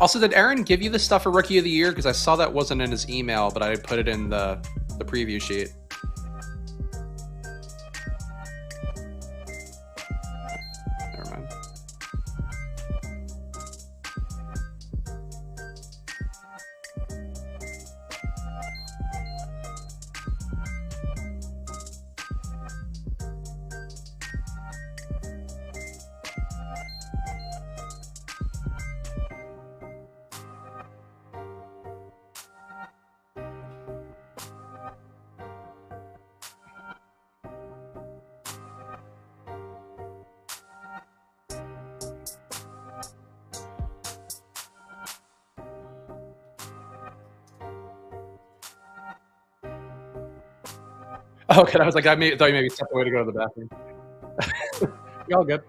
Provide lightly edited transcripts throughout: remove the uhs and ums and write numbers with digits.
Also, did Aaron give you the stuff for Rookie of the Year? Because I saw that wasn't in his email, but I put it in the preview sheet. Never mind. Oh, okay, I was like, thought you maybe stepped away to go to the bathroom. You all good?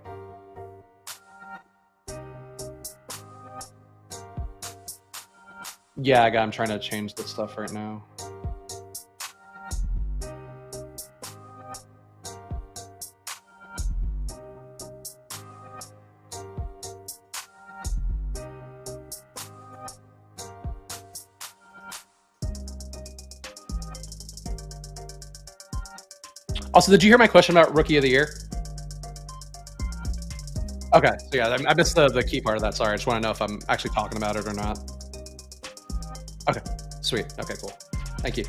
Yeah, I'm trying to change the stuff right now. Also, did you hear my question about Rookie of the Year? Okay, so yeah, I missed the key part of that. Sorry, I just want to know if I'm actually talking about it or not. Okay, sweet. Okay, cool. Thank you.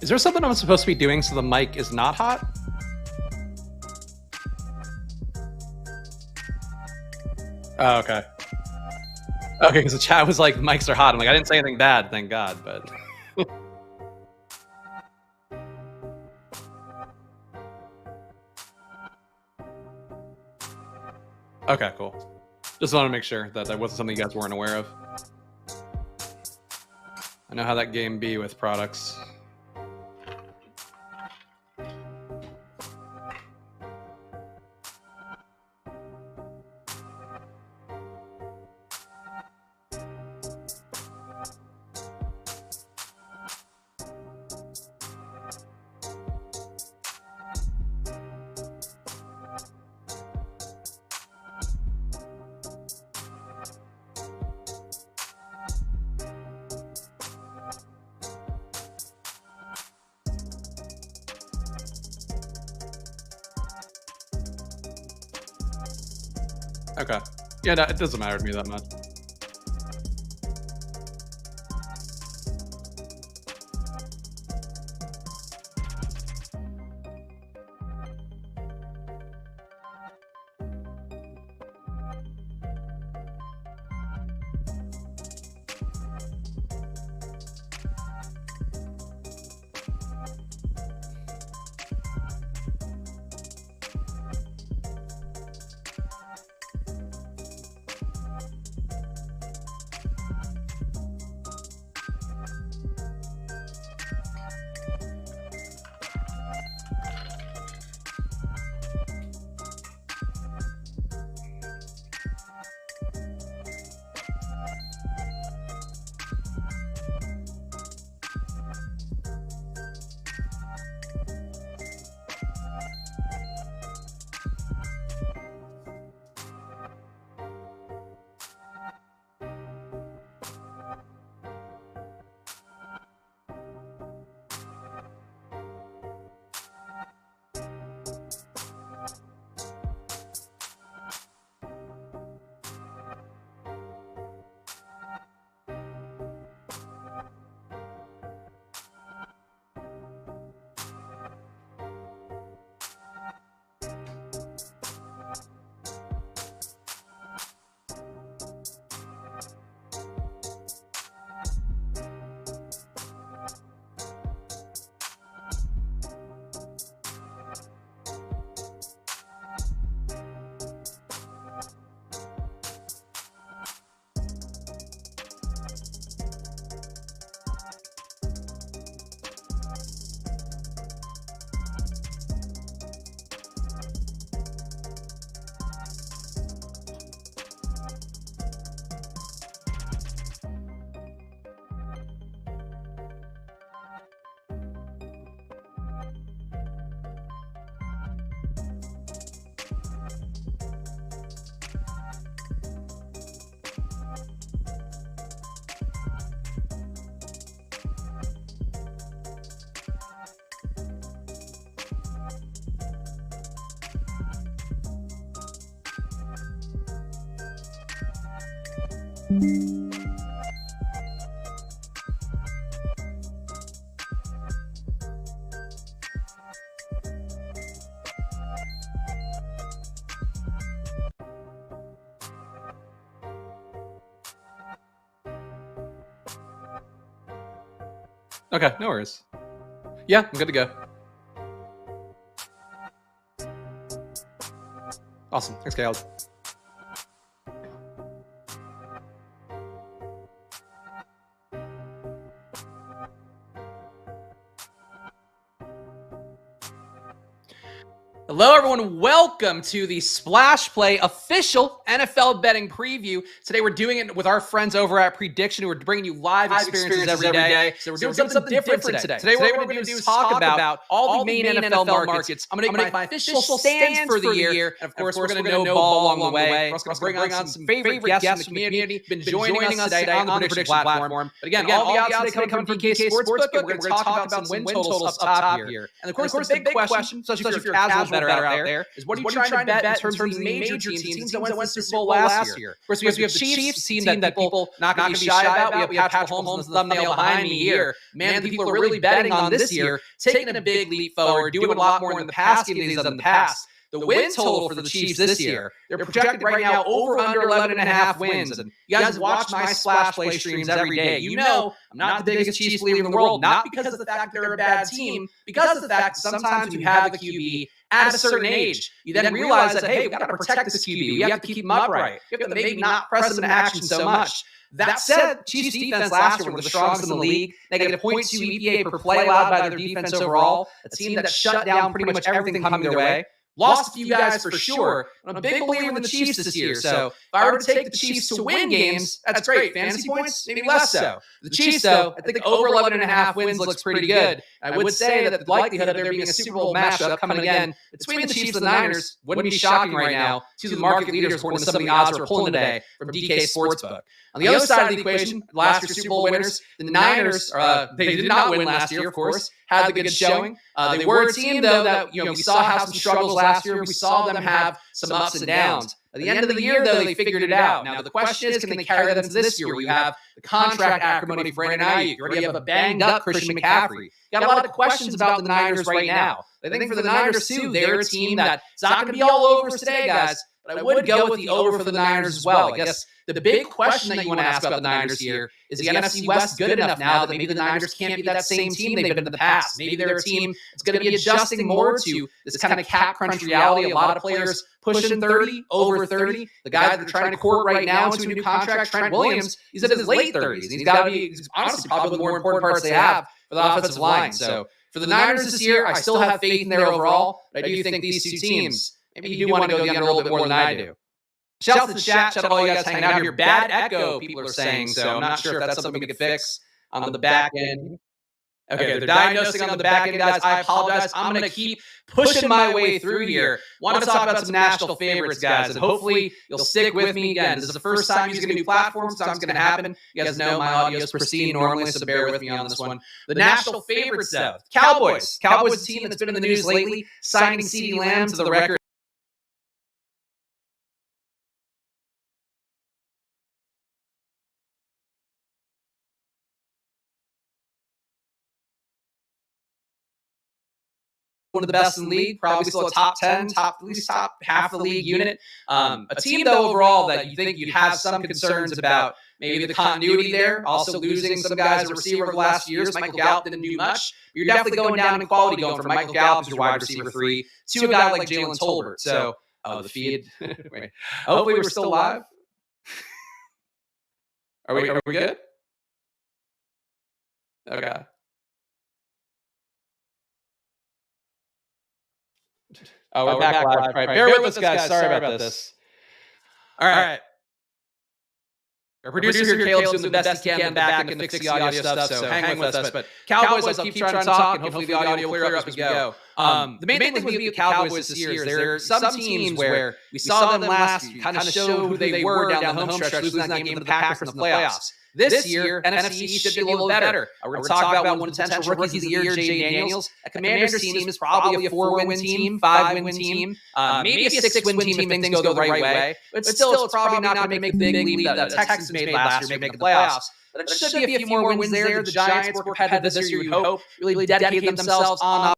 Is there something I'm supposed to be doing so the mic is not hot? Oh, okay. Okay, because the chat was like, mics are hot. I'm like, I didn't say anything bad, thank God, but... Okay, cool. Just want to make sure that that wasn't something you guys weren't aware of. I know how that game be with products. Okay. Yeah, no, it doesn't matter to me that much. Okay, no worries. Yeah, I'm good to go. Awesome. Thanks, Caleb. Hello, everyone. Welcome to the Splash Play official NFL betting preview. Today, we're doing it with our friends over at Preediction, who are bringing you live experiences every day. So we're doing something different today. Today, what we're going to do is talk about all the main NFL markets. I'm going to make my official stands for the year. And of course, we're going to know ball along the way. We're also going to bring on some favorite guests in the community. Been joining us today on the Preediction platform. But again, all the odds today come from PK Sportsbook, and we're going to talk about some win totals up top here. And of course, the big question, especially if you're a casual better out there is what are you trying to bet in terms of the major teams that went to the Super Bowl last year? Of course, we have the Chiefs team that people not going to be shy about. We have Patrick Mahomes, the thumbnail behind me here. Man, the people are really betting on this year, taking a big leap forward, doing a lot more in the past game than they've done in the past. The win total for the Chiefs this year, they're projected right now over under 11.5 wins. And you guys watch my splash play streams every day. You know I'm not the biggest Chiefs believer in the world, not because of the fact they're a bad team, because of the fact that sometimes when you have a QB at a certain age, you then realize that, hey, we got to protect this QB. We have to keep him upright. We have to maybe not press him into action so much. That said, Chiefs defense last year was the strongest in the league. They get a 0.2 EPA per play allowed by their defense overall. A team that shut down pretty much everything coming their way. Lost a few guys for sure. I'm a big believer in the Chiefs this year. So if I were to take the Chiefs to win games, that's great. Fantasy points, maybe less so. The Chiefs, though, I think over 11.5 wins looks pretty good. I would say that the likelihood of there being a Super Bowl matchup coming again between the Chiefs and the Niners wouldn't be shocking right now. Two of the market leaders, according to some of the odds we're pulling today from DK Sportsbook. On the other side of the equation, last year's Super Bowl winners, the Niners, they did not win last year, of course, had the good showing. They were a team, though, that we saw have some struggles last year. We saw them have some ups and downs. At the end of the year, though, they figured it out. Now, the question is, can they carry that into this year where you have the contract acrimony for Brandon Ayuk? You already have a banged-up Christian McCaffrey. You got a lot of questions about the Niners right now. I think for the Niners, too, they're a team that's not going to be all over us today, guys. But I would go with the over for the Niners as well. I guess the big question that you want to ask about the Niners here is the NFC West good enough now that maybe the Niners can't be that same team they've been in the past? Maybe they're a team that's going to be adjusting more to this kind of cap crunch reality. A lot of players pushing 30, over 30. The guy that they're trying to court right now into a new contract, Trent Williams, he's in his late 30s. He's got to be, honestly, probably one of the more important parts they have for the offensive line. So for the Niners this year, I still have faith in there overall. But I do think these two teams, maybe you do want to go the under a little bit more than I do. Shout out to the chat. Shout out to all you guys hanging out here. Bad echo, people are saying. So I'm not sure if that's something we could fix on the back end. Okay, they're diagnosing on the back end, guys. I apologize. I'm going to keep pushing my way through here. Want to talk about some national favorites, guys, and hopefully you'll stick with me. Again, this is the first time using a new platform. Sometimes it's going to happen. You guys know my audio is pristine normally, so bear with me on this one. The national favorites, though. Cowboys. Cowboys is a team that's been in the news lately, signing CeeDee Lamb to the record. One of the best in the league, probably still a top 10, at least top half of the league unit. A team, though, overall that you think you'd have some concerns about maybe the continuity there, also losing some guys at receiver over the last few years. Michael Gallup didn't do much. You're definitely going down in quality going from Michael Gallup as your wide receiver 3 to a guy like Jalen Tolbert. So, the feed. Wait. Hopefully we're still live. Are we good? Okay. Oh, we're back live. All right, bear with us, guys. Sorry about this. All right. Our producer here, Caleb's doing the best he can in the back end to fix the audio stuff, so hang with us. But Cowboys, I'll keep trying to talk, and hopefully the audio will clear up as we go. The main thing with the Cowboys this year is there are some teams where we saw them last year, kind of show who they were down the home stretch, losing that game to the Packers in the playoffs. This year, NFC should be a little better. We're going to talk about one potential rookies of the year, Jay Daniels. A Commanders team is probably a 4-win team, 5-win team, maybe a 6-win team if things go the right way. But still, it's probably not going to make the big leap that the Texans made last year, making the playoffs. But it should be a few more wins there. The Giants were competitive this year, you hope, really dedicated themselves on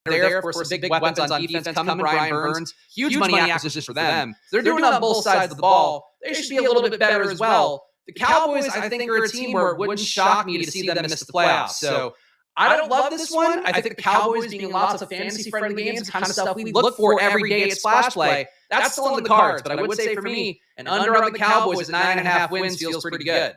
there. Of course, the big weapons on defense coming. Brian Burns, huge money acquisitions for them. They're doing it on both sides of the ball. They should be a little bit better as well. The Cowboys, I think, are a team where it wouldn't shock me to see them miss the playoffs. So I don't love this one. I think the Cowboys being in lots of fantasy-friendly games and kind of stuff we look for every day at Splash Play, that's still in the cards. But I would say for me, an under on the Cowboys at 9.5 wins feels pretty good.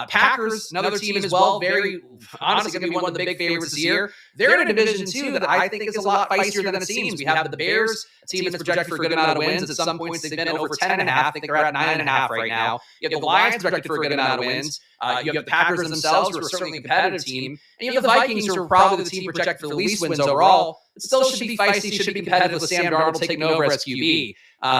Packers, another team as well, very honestly going to be one of the big favorites this year. They're in a division, too, that I think is a lot feistier than it seems. We have the Bears, a team that's projected for a good amount of wins. At some points, they've been over 10.5. I think they're at 9.5 right now. You have the Lions projected for a good amount of wins. You have the Packers themselves, who are certainly a competitive team. And you have the Vikings, who are probably the team projected for the least wins overall. It still should be feisty, should be competitive with Sam Darnold taking over as QB.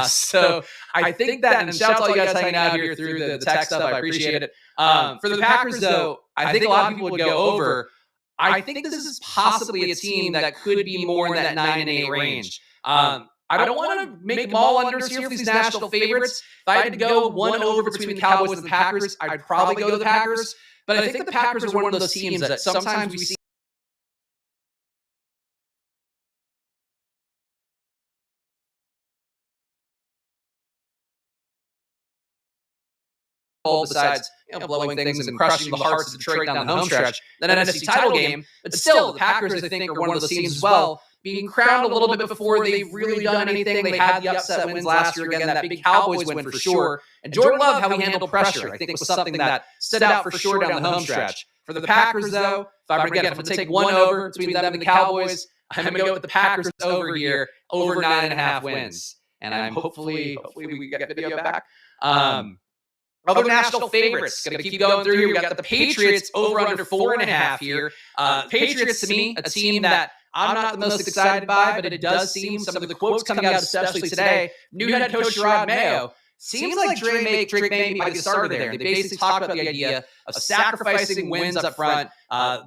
So I think that, and shout out to all you guys hanging out here through the tech stuff. I appreciate it. For the Packers, though, I think a lot of people would go over. I think this is possibly a team that could be more in that 9-8 range. I don't want to make them all unders here for these national favorites. If I had to go one over between the Cowboys and the Packers, I'd probably go the Packers. But I think the Packers are one of those teams that sometimes we see besides blowing things and crushing the hearts of Detroit down the home stretch, then an NFC title game. But still, the Packers, I think, are one of those teams as well, being crowned a little bit before they've really done anything. They had the upset wins last year. Again, that big Cowboys win for sure. And Jordan Love, how he handled pressure, I think was something that stood out for sure down the home stretch. For the Packers, though, if I'm going to take one over between them and the Cowboys, I'm going to go with the Packers over here, over 9.5 wins. And I'm hopefully we get video back. Other national favorites, going to keep going through here. We got the Patriots over under 4.5 here. Patriots, to me, a team that I'm not the most excited by, but it does seem some of the quotes coming out, especially today. New head coach Rod Mayo. Seems like Drake May might get started there. They basically talked about the idea of sacrificing wins up front,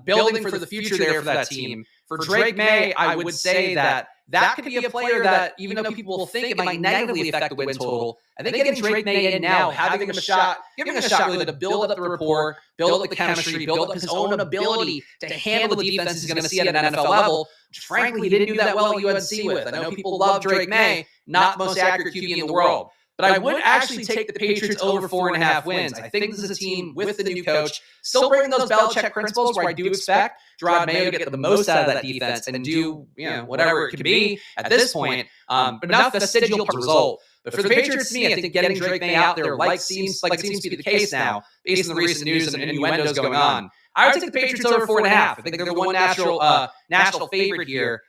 building for the future there for that team. For Drake May, I would say that could be a player that, even though people will think it might negatively affect the win total, I think getting Drake May in now, having him a shot, giving him a shot really to build up the rapport, build up the chemistry, build up his own ability to handle the defense he's going to see at an NFL level, which frankly he didn't do that well at UNC with. I know people love Drake May, not the most accurate QB in the world. But I would actually take the Patriots over 4.5 wins. I think this is a team with the new coach, still bringing those Belichick principles where I do expect Rod Mayo to get the most out of that defense and do whatever it could be at this point. But enough vestigial to result. But for the Patriots, to me, I think getting Drake May out there seems to be the case now, based on the recent news and innuendos going on. I would take the Patriots over 4.5. I think they're the one national favorite here.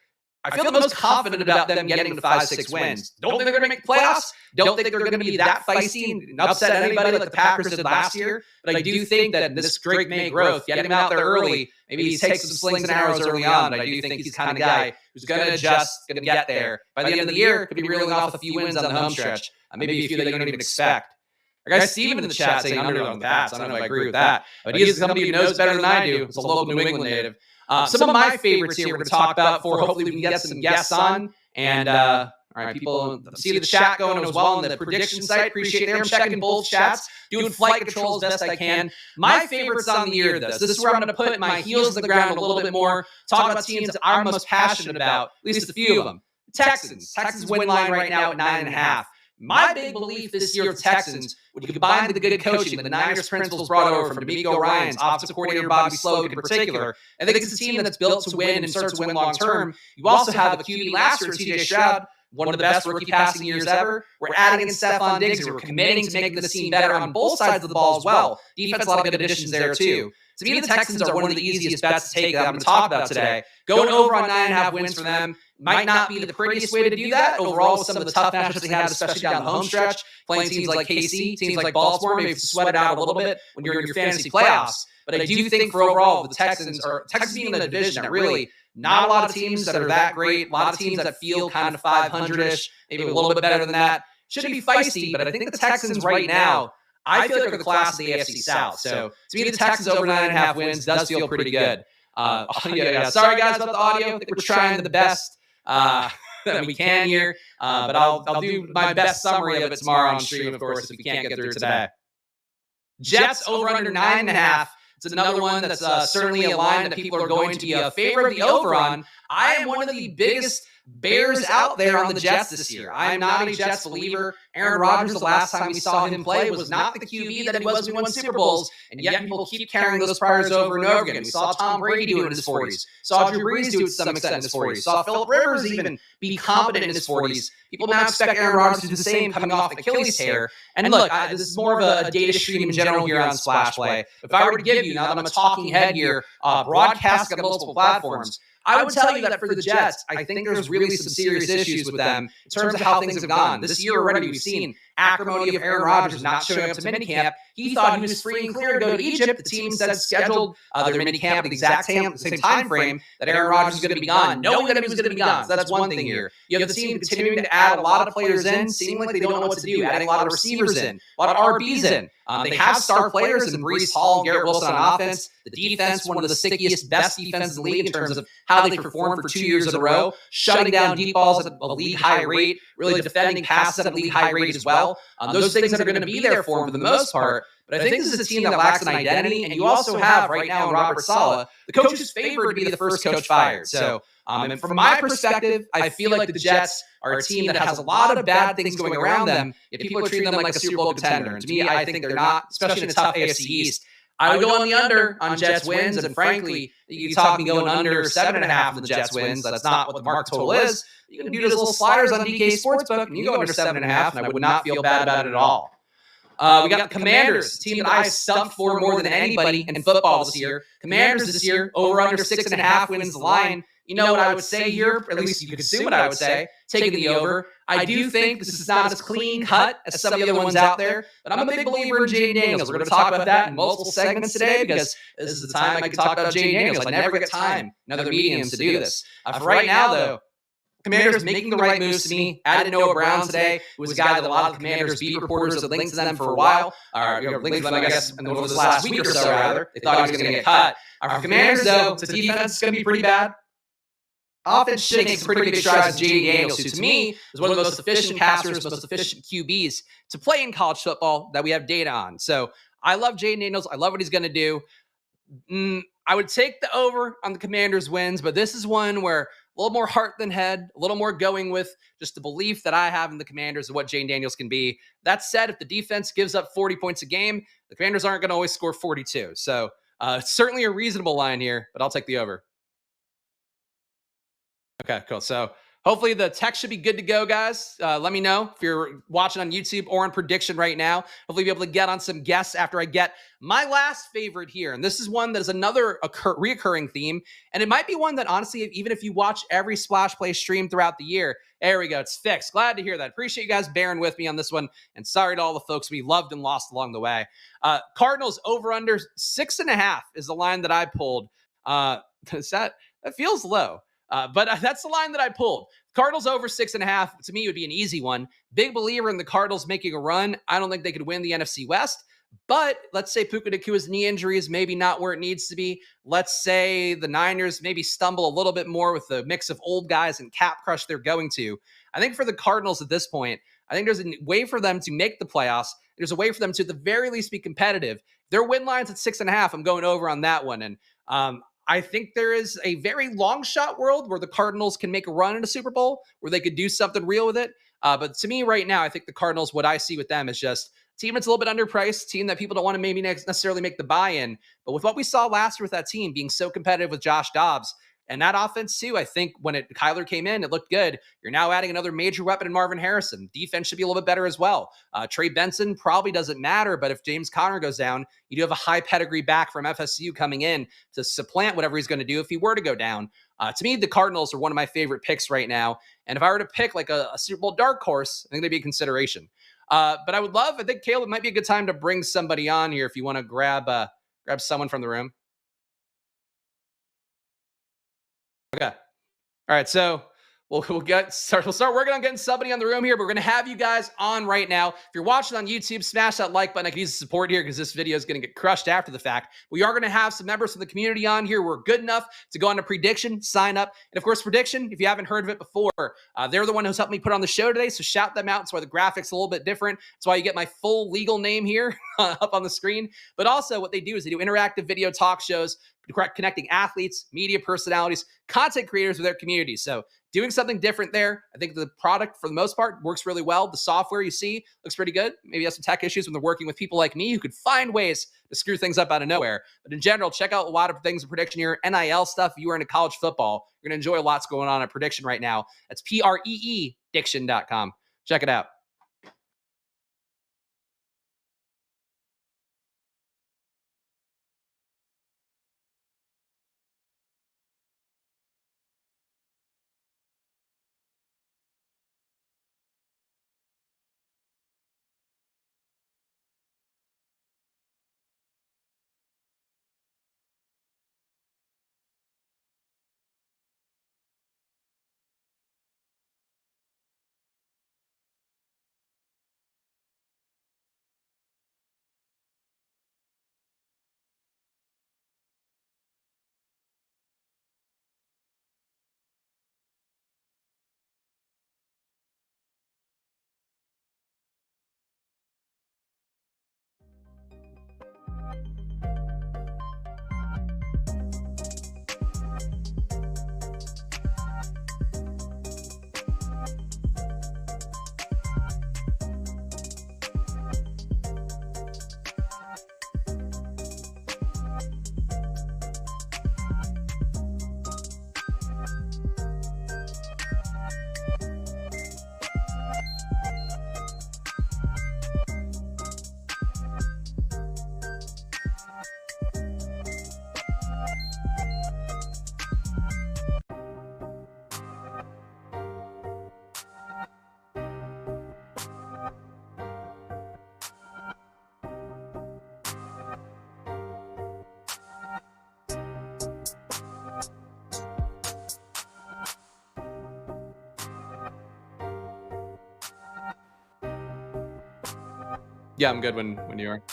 I feel the most confident about them getting to 5-6 wins. Don't think they're going to make the playoffs. Don't think they're going to be that feisty and upset anybody like the Packers did last year. But I do think that this Drake May growth, getting him out there early, maybe he takes some slings and arrows early on, but I do think he's the kind of guy who's going to adjust, going to get there. By the end of the year, could be reeling off a few wins on the home stretch, maybe a few that you don't even expect. Our guy Steven in the chat saying under on the Pats. I don't know if I agree with that, but he is somebody who knows better than I do. It's a local New England native. Some of my favorites here we're going to talk about for hopefully we can get some guests on. And all right, people see the chat going as well on the prediction site. Appreciate it. I'm checking both chats, doing flight control as best I can. My favorites on the year, though. So this is where I'm going to put my heels on the ground a little bit more. Talk about teams that I'm most passionate about, at least a few of them. Texans. Texans win line right now at 9.5. My big belief this year of Texans, when you combine the good coaching that the Niners principals brought over from D'Amico Ryans, offensive coordinator Bobby Slogan in particular, I think it's a team that's built to win and starts to win long term. You also have a QB last year, TJ Stroud, one of the best rookie passing years ever. We're adding in Stephon Diggs. We're committing to making this team better on both sides of the ball as well. Defense, a lot of good additions there too. To me, the Texans are one of the easiest bets to take that I'm going to talk about today. Going over on 9.5 wins for them might not be the prettiest way to do that. Overall, with some of the tough matchups they have, especially down the home stretch, playing teams like KC, teams like Baltimore, maybe sweat it out a little bit when you're in your fantasy playoffs. But I do think for overall, the Texans being in a division that really not a lot of teams that are that great, a lot of teams that feel kind of 500-ish, maybe a little bit better than that. Should be feisty, but I think the Texans right now, I feel like they're the class of the AFC South. So to me, the Texans over 9.5 wins does feel pretty good. Sorry, guys, about the audio. I think we're trying the best that we can here. But I'll do my best summary of it tomorrow on stream, of course, if we can't get through it today. Jets over under 9.5. It's another one that's certainly a line that people are going to be a favor of the over on. I am one of the biggest bears out there on the Jets this year. I am not a Jets believer. Aaron Rodgers, the last time we saw him play, was not the QB that he was when he won Super Bowls, and yet people keep carrying those priors over and over again. We saw Tom Brady do it in his 40s. Saw Drew Brees do it to some extent in his 40s. Saw Phillip Rivers even be competent in his 40s. People now expect Aaron Rodgers to do the same coming off Achilles tear. And look, this is more of a data stream in general here on Splash Play. If I were to give you, now that I'm a talking head here, broadcast on multiple platforms, I would tell you that for the Jets, I think there's really some serious issues with them in terms of how things have gone. This year already, we've seen acrimony of Aaron Rodgers not showing up to minicamp. He thought he was free and clear to go to Egypt. The team said scheduled their minicamp at the exact same time frame that Aaron Rodgers was going to be gone, knowing that he was going to be gone. So that's one thing here. You have the team continuing to add a lot of players in, seeming like they don't know what to do, adding a lot of receivers in, a lot of RBs in. They have star players in Breece Hall, Garrett Wilson on offense. The defense, one of the stickiest, best defenses in the league in terms of how they performed for 2 years in a row, shutting down deep balls at a league high rate, really defending passes at a league high rate as well. Those things are going to be there for him for the most part. But I think this is a team that lacks an identity, and you also have right now in Robert Saleh, the coach who's favored to be the first coach fired. So, and from my perspective, I feel like the Jets are a team that has a lot of bad things going around them, yet people are treating them like a Super Bowl contender. And to me, I think they're not, especially in a tough AFC East. I would go on the under on Jets wins, and frankly, you talk me going under 7.5 of the Jets wins. That's not what the mark total is. You can do those little sliders on DK Sportsbook, and you go under 7.5, and I would not feel bad about it at all. We got the Commanders, a team that I stumped for more than anybody in football this year. Commanders this year, over under 6.5 wins the line. You know what I would say here, or at least you could assume what I would say, taking the over. I do think this is not as clean cut as some of the other ones out there, but I'm a big believer in Jaden Daniels. We're going to talk about that in multiple segments today because this is the time I can talk about Jaden Daniels. I never get time in other mediums to do this. For right now, though, Commanders making the right moves to me. Added Noah Brown today, who was a guy that a lot of the Commanders beat reporters had linked to them for a while. Linked to them, I guess, over this last week or so, rather. They thought he was going to get cut. For Commanders, though, the defense is going to be pretty bad. Offense should make some pretty big strides with Jaden Daniels, who to me is one of the most efficient passers, most efficient QBs to play in college football that we have data on. So I love Jaden Daniels. I love what he's going to do. I would take the over on the Commanders wins, but this is one where a little more heart than head, a little more going with just the belief that I have in the Commanders and what Jaden Daniels can be. That said, if the defense gives up 40 points a game, the Commanders aren't going to always score 42. So it's certainly a reasonable line here, but I'll take the over. Okay, cool. So hopefully the text should be good to go, guys. Let me know if you're watching on YouTube or on Preediction right now. Hopefully be able to get on some guests after I get my last favorite here. And this is one that is another reoccurring theme. And it might be one that, honestly, even if you watch every Splash Play stream throughout the year, there we go. It's fixed. Glad to hear that. Appreciate you guys bearing with me on this one. And sorry to all the folks we loved and lost along the way. Cardinals over under 6.5 is the line that I pulled. That feels low. But that's the line that I pulled. Cardinals over 6.5, to me, would be an easy one. Big believer in the Cardinals making a run. I don't think they could win the NFC West. But let's say Puka Nacua's knee injury is maybe not where it needs to be. Let's say the Niners maybe stumble a little bit more with the mix of old guys and cap crush they're going to. I think for the Cardinals at this point, I think there's a way for them to make the playoffs. There's a way for them to, at the very least, be competitive. Their win line's at 6.5. I'm going over on that one. And I think there is a very long shot world where the Cardinals can make a run in a Super Bowl, where they could do something real with it. But to me right now, I think the Cardinals, what I see with them is just a team that's a little bit underpriced, team that people don't want to maybe necessarily make the buy-in. But with what we saw last year with that team being so competitive with Josh Dobbs, and that offense too, I think when Kyler came in, it looked good. You're now adding another major weapon in Marvin Harrison. Defense should be a little bit better as well. Trey Benson probably doesn't matter, but if James Conner goes down, you do have a high pedigree back from FSU coming in to supplant whatever he's going to do if he were to go down. To me, the Cardinals are one of my favorite picks right now. And if I were to pick like a Super Bowl dark horse, I think they'd be a consideration. But I think, Caleb, it might be a good time to bring somebody on here if you want to grab someone from the room. Okay. All right. So we'll start working on getting somebody on the room here, but we're going to have you guys on right now. If you're watching on YouTube, smash that like button. I can use the support here because this video is going to get crushed after the fact. We are going to have some members from the community on here. We're good enough to go on to Preediction, sign up. And of course, Preediction, if you haven't heard of it before, they're the one who's helped me put on the show today. So shout them out. That's why the graphics a little bit different. That's why you get my full legal name here up on the screen. But also what they do is they do interactive video talk shows, connecting athletes, media personalities, content creators with their communities. So doing something different there. I think the product, for the most part, works really well. The software you see looks pretty good. Maybe has some tech issues when they're working with people like me who could find ways to screw things up out of nowhere. But in general, check out a lot of things in Preediction here. NIL stuff. If you are into college football, you're going to enjoy lots going on at Preediction right now. That's Preediction.com. Check it out. Yeah, I'm good when you are.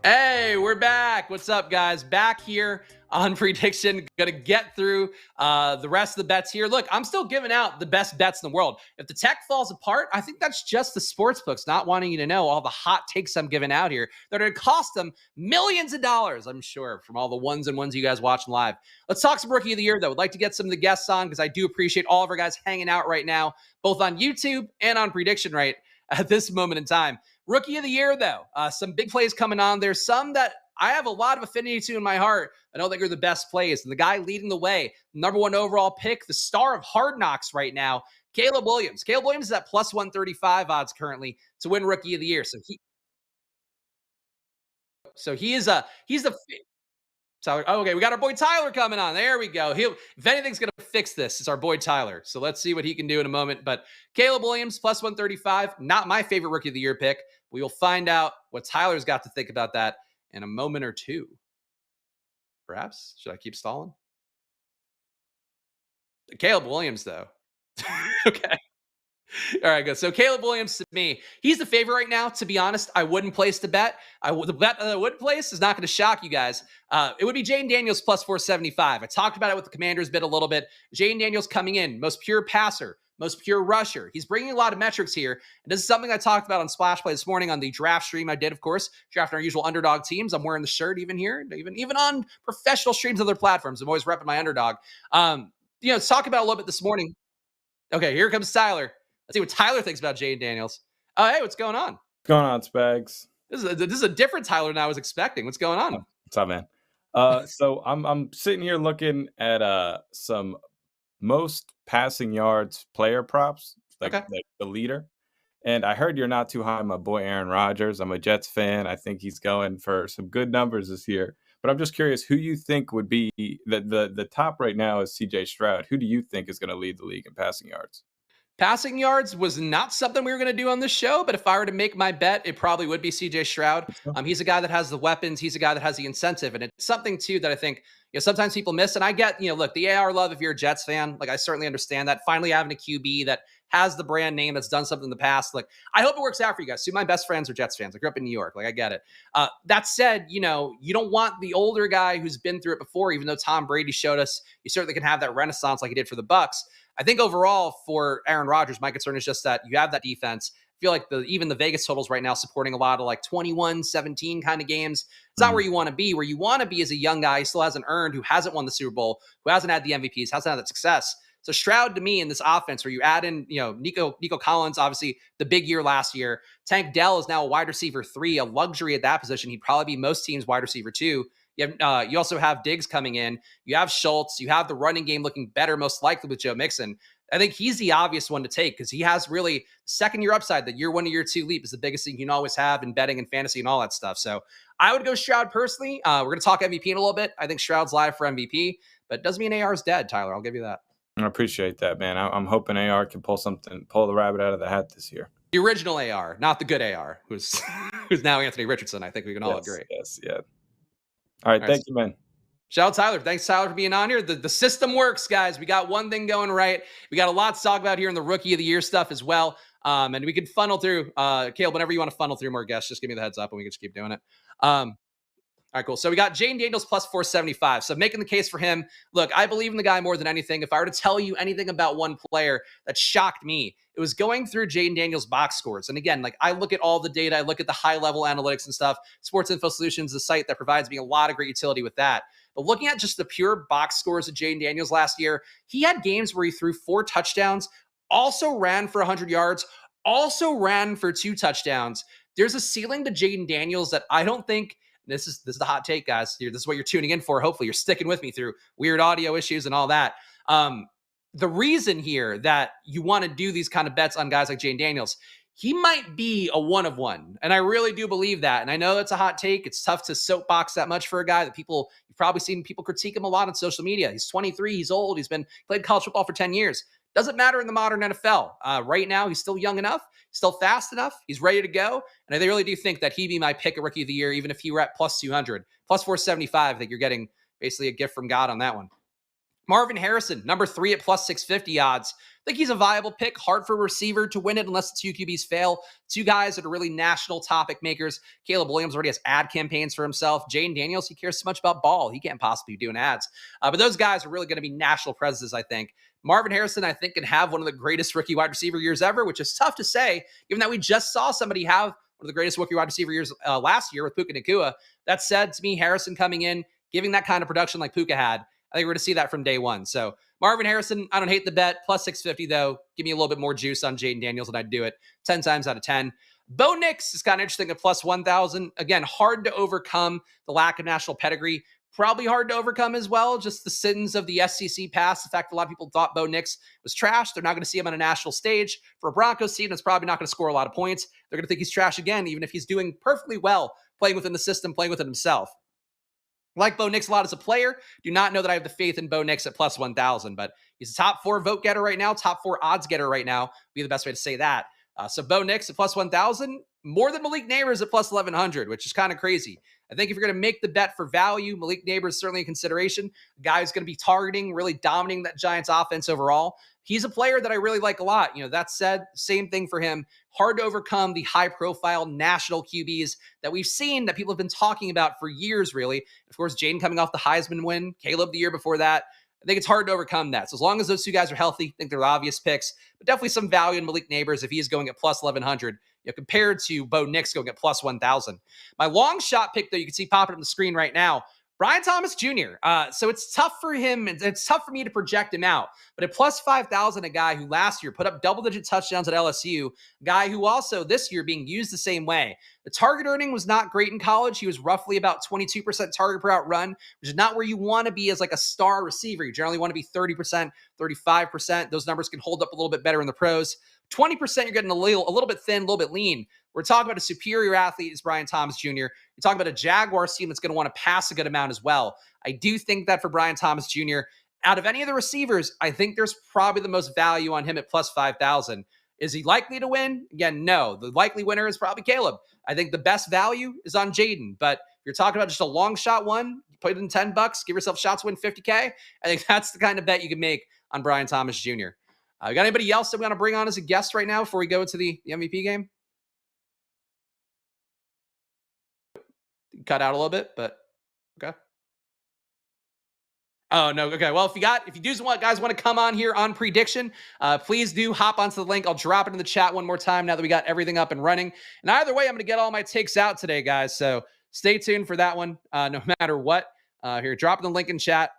Hey, we're back. What's up, guys? Back here on Prediction. Gonna get through the rest of the bets here. Look, I'm still giving out the best bets in the world. If the tech falls apart, I think that's just the sports books not wanting you to know all the hot takes I'm giving out here that are gonna cost them millions of dollars, I'm sure, from all the ones and ones you guys watching live. Let's talk some rookie of the year, though. I'd like to get some of the guests on because I do appreciate all of our guys hanging out right now, both on YouTube and on Prediction right at this moment in time. Rookie of the year, though, some big plays coming on. There's some that I have a lot of affinity to in my heart. I don't think are the best plays. And the guy leading the way, number one overall pick, the star of Hard Knocks right now, Caleb Williams. Caleb Williams is at plus 135 odds currently to win Rookie of the Year. He's the Tyler. Oh, okay, we got our boy Tyler coming on. There we go. If anything's going to fix this, it's our boy Tyler. So let's see what he can do in a moment. But Caleb Williams, plus 135, not my favorite Rookie of the Year pick. We will find out what Tyler's got to think about that in a moment or two. Perhaps. Should I keep stalling? Caleb Williams, though. Okay. All right, good. So Caleb Williams to me, he's the favorite right now. To be honest, I wouldn't place the bet. The bet that I would place is not going to shock you guys. It would be Jayden Daniels plus 475. I talked about it with the Commanders bit a little bit. Jayden Daniels coming in, most pure passer, most pure rusher. He's bringing a lot of metrics here. And this is something I talked about on Splash Play this morning on the draft stream I did, of course, drafting our usual underdog teams. I'm wearing the shirt even here, even on professional streams of other platforms. I'm always repping my underdog. Let's talk about a little bit this morning. Okay, here comes Tyler. Let's see what Tyler thinks about Jayden Daniels. Oh, hey, what's going on? What's going on, Spags? This is a different Tyler than I was expecting. What's going on? What's up, man? So I'm sitting here looking at some most passing yards player props, like the leader. And I heard you're not too high on my boy Aaron Rodgers. I'm a Jets fan. I think he's going for some good numbers this year. But I'm just curious who you think would be the top right now is CJ Stroud. Who do you think is going to lead the league in passing yards? Passing yards was not something we were going to do on this show, but if I were to make my bet, it probably would be CJ Stroud. He's a guy that has the weapons. He's a guy that has the incentive. And it's something, too, that I think sometimes people miss. And I get, look, the AR love if you're a Jets fan. Like, I certainly understand that. Finally having a QB that has the brand name that's done something in the past. Like, I hope it works out for you guys. See, my best friends are Jets fans. I grew up in New York. Like, I get it. That said, you don't want the older guy who's been through it before, even though Tom Brady showed us you certainly can have that renaissance like he did for the Bucs. I think overall for Aaron Rodgers, my concern is just that you have that defense. I feel like even the Vegas totals right now supporting a lot of like 21-17 kind of games. It's not where you want to be. Where you want to be is a young guy who still hasn't earned, who hasn't won the Super Bowl, who hasn't had the MVPs, hasn't had that success. So Stroud to me in this offense where you add in, Nico Collins, obviously the big year last year. Tank Dell is now a wide receiver 3, a luxury at that position. He'd probably be most teams' wide receiver 2. You also have Diggs coming in. You have Schultz. You have the running game looking better, most likely with Joe Mixon. I think he's the obvious one to take because he has really second-year upside. The year 1 to year 2 leap is the biggest thing you can always have in betting and fantasy and all that stuff. So I would go Stroud personally. We're going to talk MVP in a little bit. I think Stroud's live for MVP, but it doesn't mean AR is dead, Tyler. I'll give you that. I appreciate that, man. I'm hoping AR can pull the rabbit out of the hat this year. The original AR, not the good AR, who's now Anthony Richardson. I think we can all agree. Yes, yeah. All right, thank you, man. Shout out Tyler. Thanks, Tyler, for being on here. The system works, guys. We got one thing going right. We got a lot to talk about here in the Rookie of the Year stuff as well. And we can funnel through. Caleb, whenever you want to funnel through more guests, just give me the heads up and we can just keep doing it. All right, cool. So we got Jayden Daniels plus 475. So making the case for him. Look, I believe in the guy more than anything. If I were to tell you anything about one player that shocked me, it was going through Jayden Daniels' box scores. And again, like I look at all the data, I look at the high-level analytics and stuff. Sports Info Solutions, the site that provides me a lot of great utility with that. But looking at just the pure box scores of Jayden Daniels last year, he had games where he threw 4 touchdowns, also ran for 100 yards, also ran for 2 touchdowns. There's a ceiling to Jayden Daniels that I don't think. This is the hot take, guys. This is what you're tuning in for. Hopefully, you're sticking with me through weird audio issues and all that. The reason here that you want to do these kind of bets on guys like Jayden Daniels, he might be a one of one. And I really do believe that. And I know that's a hot take. It's tough to soapbox that much for a guy that you've probably seen people critique him a lot on social media. He's 23. He's old. He's played college football for 10 years. Doesn't matter in the modern NFL. Right now, he's still young enough, still fast enough. He's ready to go. And I really do think that he'd be my pick at Rookie of the Year, even if he were at plus 200. Plus 475, I think you're getting basically a gift from God on that one. Marvin Harrison, number 3 at plus 650 odds. I think he's a viable pick. Hard for a receiver to win it unless the two QBs fail. Two guys that are really national topic makers. Caleb Williams already has ad campaigns for himself. Jayden Daniels, he cares so much about ball. He can't possibly be doing ads. But those guys are really going to be national presences, I think. Marvin Harrison, I think, can have one of the greatest rookie wide receiver years ever, which is tough to say, given that we just saw somebody have one of the greatest rookie wide receiver years last year with Puka Nacua. That said, to me, Harrison coming in, giving that kind of production like Puka had, I think we're going to see that from day one. So Marvin Harrison, I don't hate the bet. Plus 650, though. Give me a little bit more juice on Jayden Daniels, and I'd do it 10 times out of 10. Bo Nix is kind of interesting at plus 1,000. Again, hard to overcome the lack of national pedigree. Probably hard to overcome as well, just the sins of the SEC past. The fact that a lot of people thought Bo Nix was trash. They're not going to see him on a national stage. For a Broncos team, it's probably not going to score a lot of points. They're going to think he's trash again, even if he's doing perfectly well, playing within the system, playing within himself. Like Bo Nix a lot as a player. Do not know that I have the faith in Bo Nix at plus 1,000, but he's a top 4 vote getter right now, top 4 odds getter right now. Be the best way to say that. So Bo Nix at plus 1,000, more than Malik Nabers at plus 1,100, which is kind of crazy. I think if you're going to make the bet for value, Malik Nabers is certainly a consideration. A guy who's going to be targeting, really dominating that Giants offense overall. He's a player that I really like a lot. That said, same thing for him. Hard to overcome the high-profile national QBs that we've seen that people have been talking about for years, really. Of course, Jayden coming off the Heisman win, Caleb the year before that. I think it's hard to overcome that. So as long as those two guys are healthy, I think they're the obvious picks. But definitely some value in Malik Nabers if he is going at plus 1,100, compared to Bo Nix going at plus 1,000. My long shot pick, though, you can see popping up on the screen right now, Brian Thomas Jr. So it's tough for him. It's tough for me to project him out. But at plus 5,000, a guy who last year put up double-digit touchdowns at LSU, a guy who also this year being used the same way. The target earning was not great in college. He was roughly about 22% target per out run, which is not where you want to be as like a star receiver. You generally want to be 30%, 35%. Those numbers can hold up a little bit better in the pros. 20%, you're getting a little bit thin, a little bit lean. We're talking about a superior athlete is Brian Thomas Jr. You're talking about a Jaguars team that's going to want to pass a good amount as well. I do think that for Brian Thomas Jr., out of any of the receivers, I think there's probably the most value on him at plus 5,000. Is he likely to win? Again, no. The likely winner is probably Caleb. I think the best value is on Jayden. But if you're talking about just a long shot one, put it in $10, give yourself shots to win $50K. I think that's the kind of bet you can make on Brian Thomas Jr. We got anybody else that we want to bring on as a guest right now before we go into the MVP game? Cut out a little bit, but okay. Oh, no. Okay. Well, if you guys want to come on here on Preediction, please do hop onto the link. I'll drop it in the chat one more time now that we got everything up and running. And either way, I'm going to get all my takes out today, guys. So stay tuned for that one, no matter what. Here, dropping the link in chat.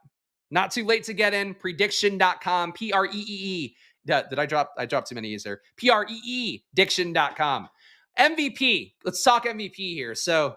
Not too late to get in. Preediction.com, Preee. I dropped too many E's there. Preee, diction.com. MVP. Let's talk MVP here. So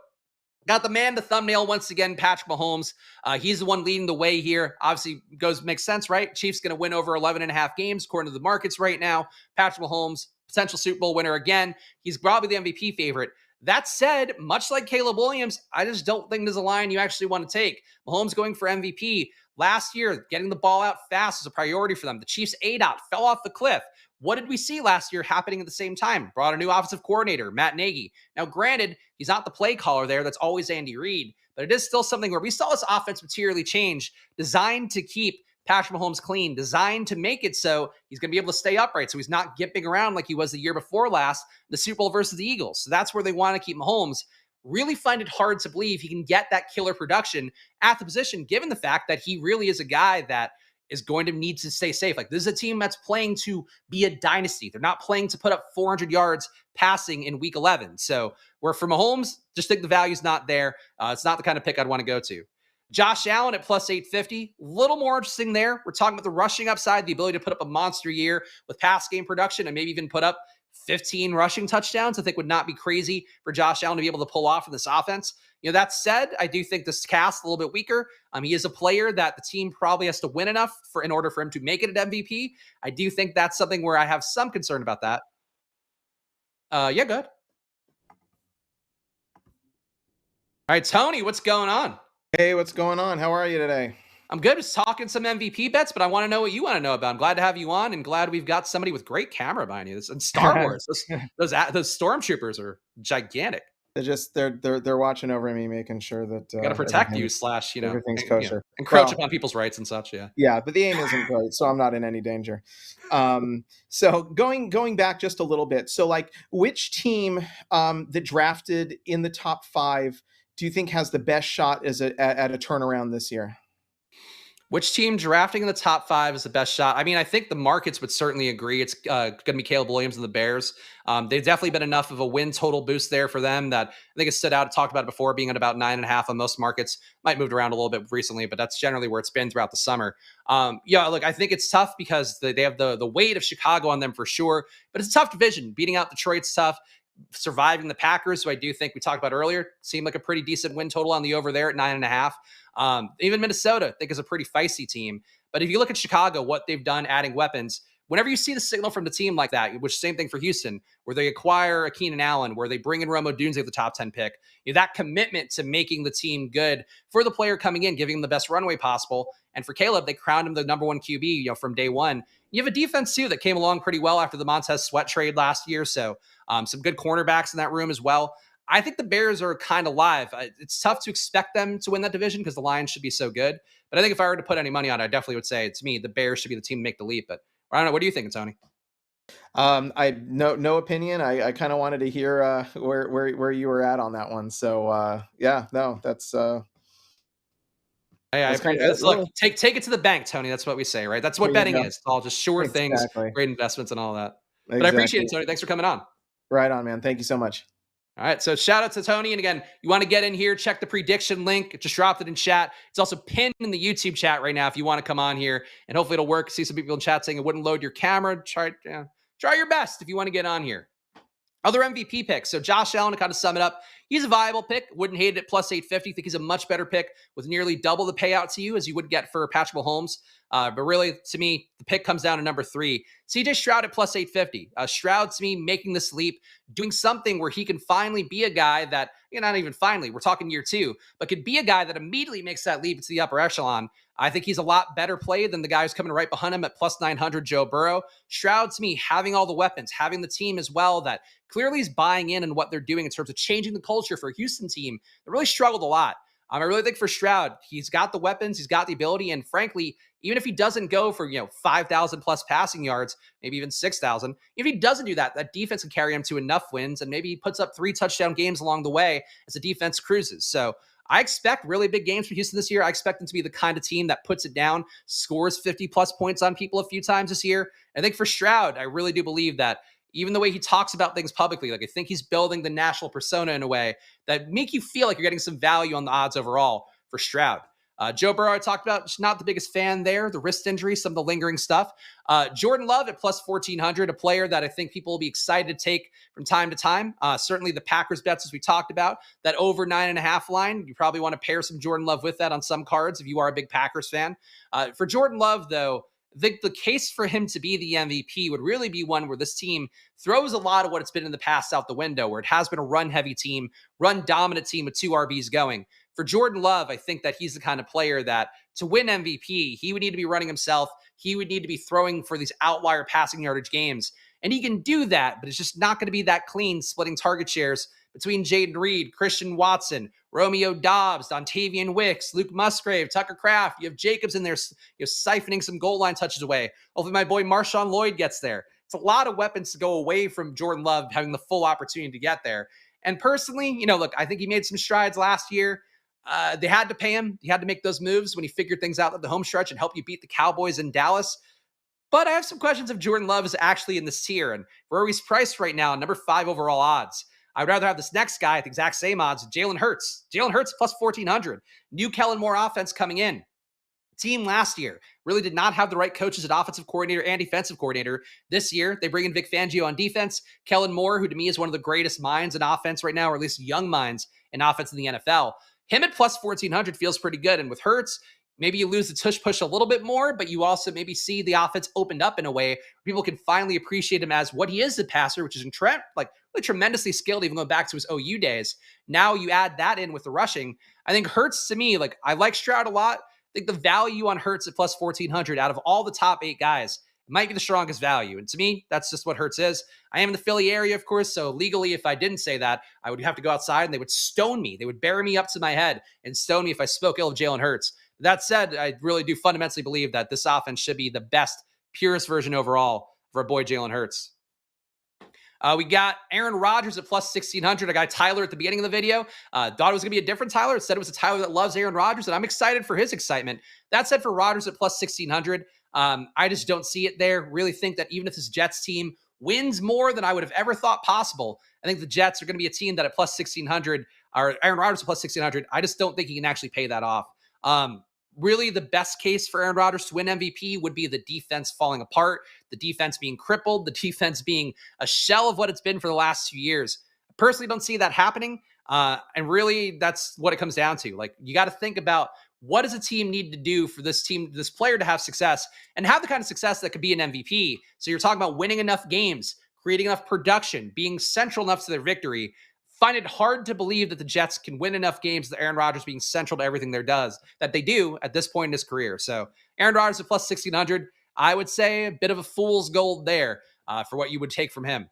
got the man, the thumbnail once again, Patrick Mahomes. He's the one leading the way here. Obviously, makes sense, right? Chiefs going to win over 11.5 games, according to the markets right now. Patrick Mahomes, potential Super Bowl winner again. He's probably the MVP favorite. That said, much like Caleb Williams, I just don't think there's a line you actually want to take. Mahomes going for MVP. Last year, getting the ball out fast was a priority for them. The Chiefs' ADOT fell off the cliff. What did we see last year happening at the same time? Brought a new offensive coordinator, Matt Nagy. Now, granted, he's not the play caller there. That's always Andy Reid. But it is still something where we saw this offense materially change, designed to keep Patrick Mahomes clean, designed to make it so he's going to be able to stay upright, so he's not gipping around like he was the year before last, the Super Bowl versus the Eagles. So that's where they want to keep Mahomes. Really find it hard to believe he can get that killer production at the position, given the fact that he really is a guy that is going to need to stay safe. Like, this is a team that's playing to be a dynasty. They're not playing to put up 400 yards passing in week 11. So where for Mahomes, just think the value's not there. It's not the kind of pick I'd want to go to. Josh Allen at plus 850, a little more interesting there. We're talking about the rushing upside, the ability to put up a monster year with pass game production and maybe even put up 15 rushing touchdowns. I think would not be crazy for Josh Allen to be able to pull off in this offense. That said, I do think this cast a little bit weaker. He is a player that the team probably has to win enough in order for him to make it an MVP. I do think that's something where I have some concern about that. Yeah, good. All right, Tony, what's going on? Hey, what's going on? How are you today? I'm good. Just talking some MVP bets, but I want to know what you want to know about. I'm glad to have you on, and glad we've got somebody with great camera behind you. And Star Wars, those stormtroopers are gigantic. They're watching over me, making sure that Got to protect you slash, everything's kosher. encroach upon people's rights and such. Yeah. Yeah, but the aim isn't great, so I'm not in any danger. So going back just a little bit. So like, which team that drafted in the top 5 do you think has the best shot at a turnaround this year? Which team drafting in the top 5 is the best shot? I mean, I think the markets would certainly agree. It's going to be Caleb Williams and the Bears. They've definitely been enough of a win total boost there for them that I think it stood out. I talked about it before, being at about 9.5 on most markets. Might moved around a little bit recently, but that's generally where it's been throughout the summer. Look, I think it's tough because they have the weight of Chicago on them for sure, but it's a tough division. Beating out Detroit's tough. Surviving the Packers, who I do think we talked about earlier, seemed like a pretty decent win total on the over there at 9.5. Even Minnesota, I think, is a pretty feisty team. But if you look at Chicago, what they've done adding weapons, whenever you see the signal from the team like that, which same thing for Houston, where they acquire a Keenan Allen, where they bring in Romo Dunze at the top 10 pick, that commitment to making the team good for the player coming in, giving him the best runway possible. And for Caleb, they crowned him the number 1 QB, from day one. You have a defense too that came along pretty well after the Montez Sweat trade last year. So some good cornerbacks in that room as well. I think the Bears are kind of live. It's tough to expect them to win that division because the Lions should be so good. But I think if I were to put any money on it, I definitely would say, to me, the Bears should be the team to make the leap. But I don't know. What do you think, Tony? I no opinion. I kind of wanted to hear where you were at on that one. So yeah, no, that's I appreciate it. Look, take it to the bank, Tony. That's what we say, right? That's what betting is. It's all just sure things, great investments, and all that. But I appreciate it, Tony. Thanks for coming on. Right on, man. Thank you so much. All right, so shout out to Tony. And again, you want to get in here, check the Preediction link. Just dropped it in chat. It's also pinned in the YouTube chat right now if you want to come on here. And hopefully it'll work. See some people in chat saying it wouldn't load your camera. Try your best if you want to get on here. Other MVP picks. So Josh Allen, to kind of sum it up, he's a viable pick. Wouldn't hate it at plus 850. Think he's a much better pick with nearly double the payout to you as you would get for Patrick Mahomes. But really, to me, the pick comes down to number 3. CJ Stroud at plus 850. Stroud, to me, making this leap, doing something where he can finally be a guy that, not even finally, we're talking year 2, but could be a guy that immediately makes that leap into the upper echelon. I think he's a lot better play than the guy who's coming right behind him at plus 900, Joe Burrow. Stroud, to me, having all the weapons, having the team as well that clearly is buying in what they're doing in terms of changing the culture for a Houston team that really struggled a lot. I really think for Stroud, he's got the weapons, he's got the ability, and frankly, even if he doesn't go for 5,000 plus passing yards, maybe even 6,000, if he doesn't do that, that defense can carry him to enough wins, and maybe he puts up 3 touchdown games along the way as the defense cruises. So I expect really big games for Houston this year. I expect them to be the kind of team that puts it down, scores 50 plus points on people a few times this year. I think for Stroud, I really do believe that even the way he talks about things publicly, I think he's building the national persona in a way that make you feel like you're getting some value on the odds overall for Stroud. Joe Burrow, I talked about, just not the biggest fan there. The wrist injury, some of the lingering stuff. Jordan Love at plus 1,400, a player that I think people will be excited to take from time to time. Certainly the Packers bets, as we talked about, that over 9.5 line. You probably want to pair some Jordan Love with that on some cards if you are a big Packers fan. For Jordan Love, though, I think the case for him to be the MVP would really be one where this team throws a lot of what it's been in the past out the window, where it has been a run-heavy team, run-dominant team with 2 RBs going. For Jordan Love, I think that he's the kind of player that to win MVP, he would need to be running himself. He would need to be throwing for these outlier passing yardage games. And he can do that, but it's just not going to be that clean, splitting target shares between Jaden Reed, Christian Watson, Romeo Dobbs, Dontavian Wicks, Luke Musgrave, Tucker Kraft. You have Jacobs in there, siphoning some goal line touches away. Hopefully my boy Marshawn Lloyd gets there. It's a lot of weapons to go away from Jordan Love having the full opportunity to get there. And personally, look, I think he made some strides last year. They had to pay him. He had to make those moves when he figured things out at the home stretch and help you beat the Cowboys in Dallas. But I have some questions if Jordan Love is actually in this tier. And where he's priced right now, number 5 overall odds. I would rather have this next guy at the exact same odds, Jalen Hurts. Jalen Hurts plus 1,400. New Kellen Moore offense coming in. Team last year really did not have the right coaches at offensive coordinator and defensive coordinator. This year, they bring in Vic Fangio on defense. Kellen Moore, who to me is one of the greatest minds in offense right now, or at least young minds in offense in the NFL. Him at plus 1,400 feels pretty good. And with Hurts, maybe you lose the tush push a little bit more, but you also maybe see the offense opened up in a way where people can finally appreciate him as what he is, a passer, which is really tremendously skilled, even going back to his OU days. Now you add that in with the rushing. I think Hurts, to me, I like Stroud a lot. I think the value on Hurts at plus 1,400 out of all the top 8 guys might be the strongest value. And to me, that's just what Hurts is. I am in the Philly area, of course, so legally, if I didn't say that, I would have to go outside and they would stone me. They would bury me up to my head and stone me if I spoke ill of Jalen Hurts. That said, I really do fundamentally believe that this offense should be the best, purest version overall for our boy Jalen Hurts. We got Aaron Rodgers at plus 1,600. I got Tyler at the beginning of the video. Thought it was going to be a different Tyler. It said it was a Tyler that loves Aaron Rodgers, and I'm excited for his excitement. That said, for Rodgers at plus 1,600, I just don't see it there. Really think that even if this Jets team wins more than I would have ever thought possible, I think the Jets are going to be a team that at plus 1,600, or Aaron Rodgers at plus 1,600, I just don't think he can actually pay that off. Really, the best case for Aaron Rodgers to win MVP would be the defense falling apart, the defense being crippled, the defense being a shell of what it's been for the last few years. I personally don't see that happening. And really, that's what it comes down to. Like, you got to think about what does a team need to do for this team, this player to have success and have the kind of success that could be an MVP. So you're talking about winning enough games, creating enough production, being central enough to their victory. Find it hard to believe that the Jets can win enough games that Aaron Rodgers being central to everything that they do at this point in his career. So Aaron Rodgers at plus 1,600, I would say a bit of a fool's gold there for what you would take from him.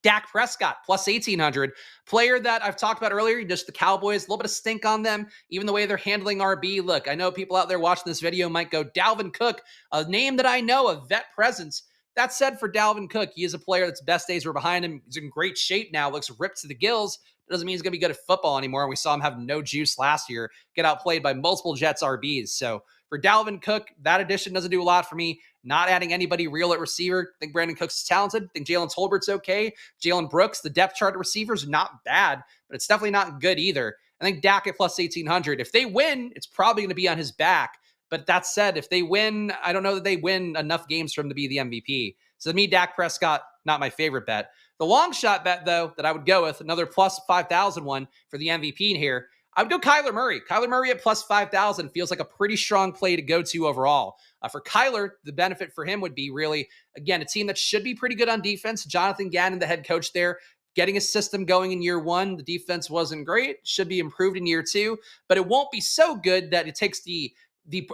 Dak Prescott, plus 1,800. Player that I've talked about earlier, just the Cowboys, a little bit of stink on them, even the way they're handling RB. Look, I know people out there watching this video might go, Dalvin Cook, a name that I know, a vet presence. That said, for Dalvin Cook, he is a player that's best days were behind him. He's in great shape now, looks ripped to the gills. That doesn't mean he's going to be good at football anymore. And we saw him have no juice last year, get outplayed by multiple Jets RBs. So for Dalvin Cook, that addition doesn't do a lot for me. Not adding anybody real at receiver. I think Brandon Cooks is talented. I think Jalen Tolbert's okay. Jalen Brooks, the depth chart of receivers, not bad, but it's definitely not good either. I think Dak at plus 1,800. If they win, it's probably going to be on his back. But that said, if they win, I don't know that they win enough games for him to be the MVP. So to me, Dak Prescott, not my favorite bet. The long shot bet, though, that I would go with, another plus 5,000 one for the MVP here, I would go Kyler Murray. Kyler Murray at plus 5,000 feels like a pretty strong play to go to overall. For Kyler, the benefit for him would be really, again, a team that should be pretty good on defense. Jonathan Gannon, the head coach there, getting a system going in year one. The defense wasn't great. Should be improved in year two, but it won't be so good that it takes the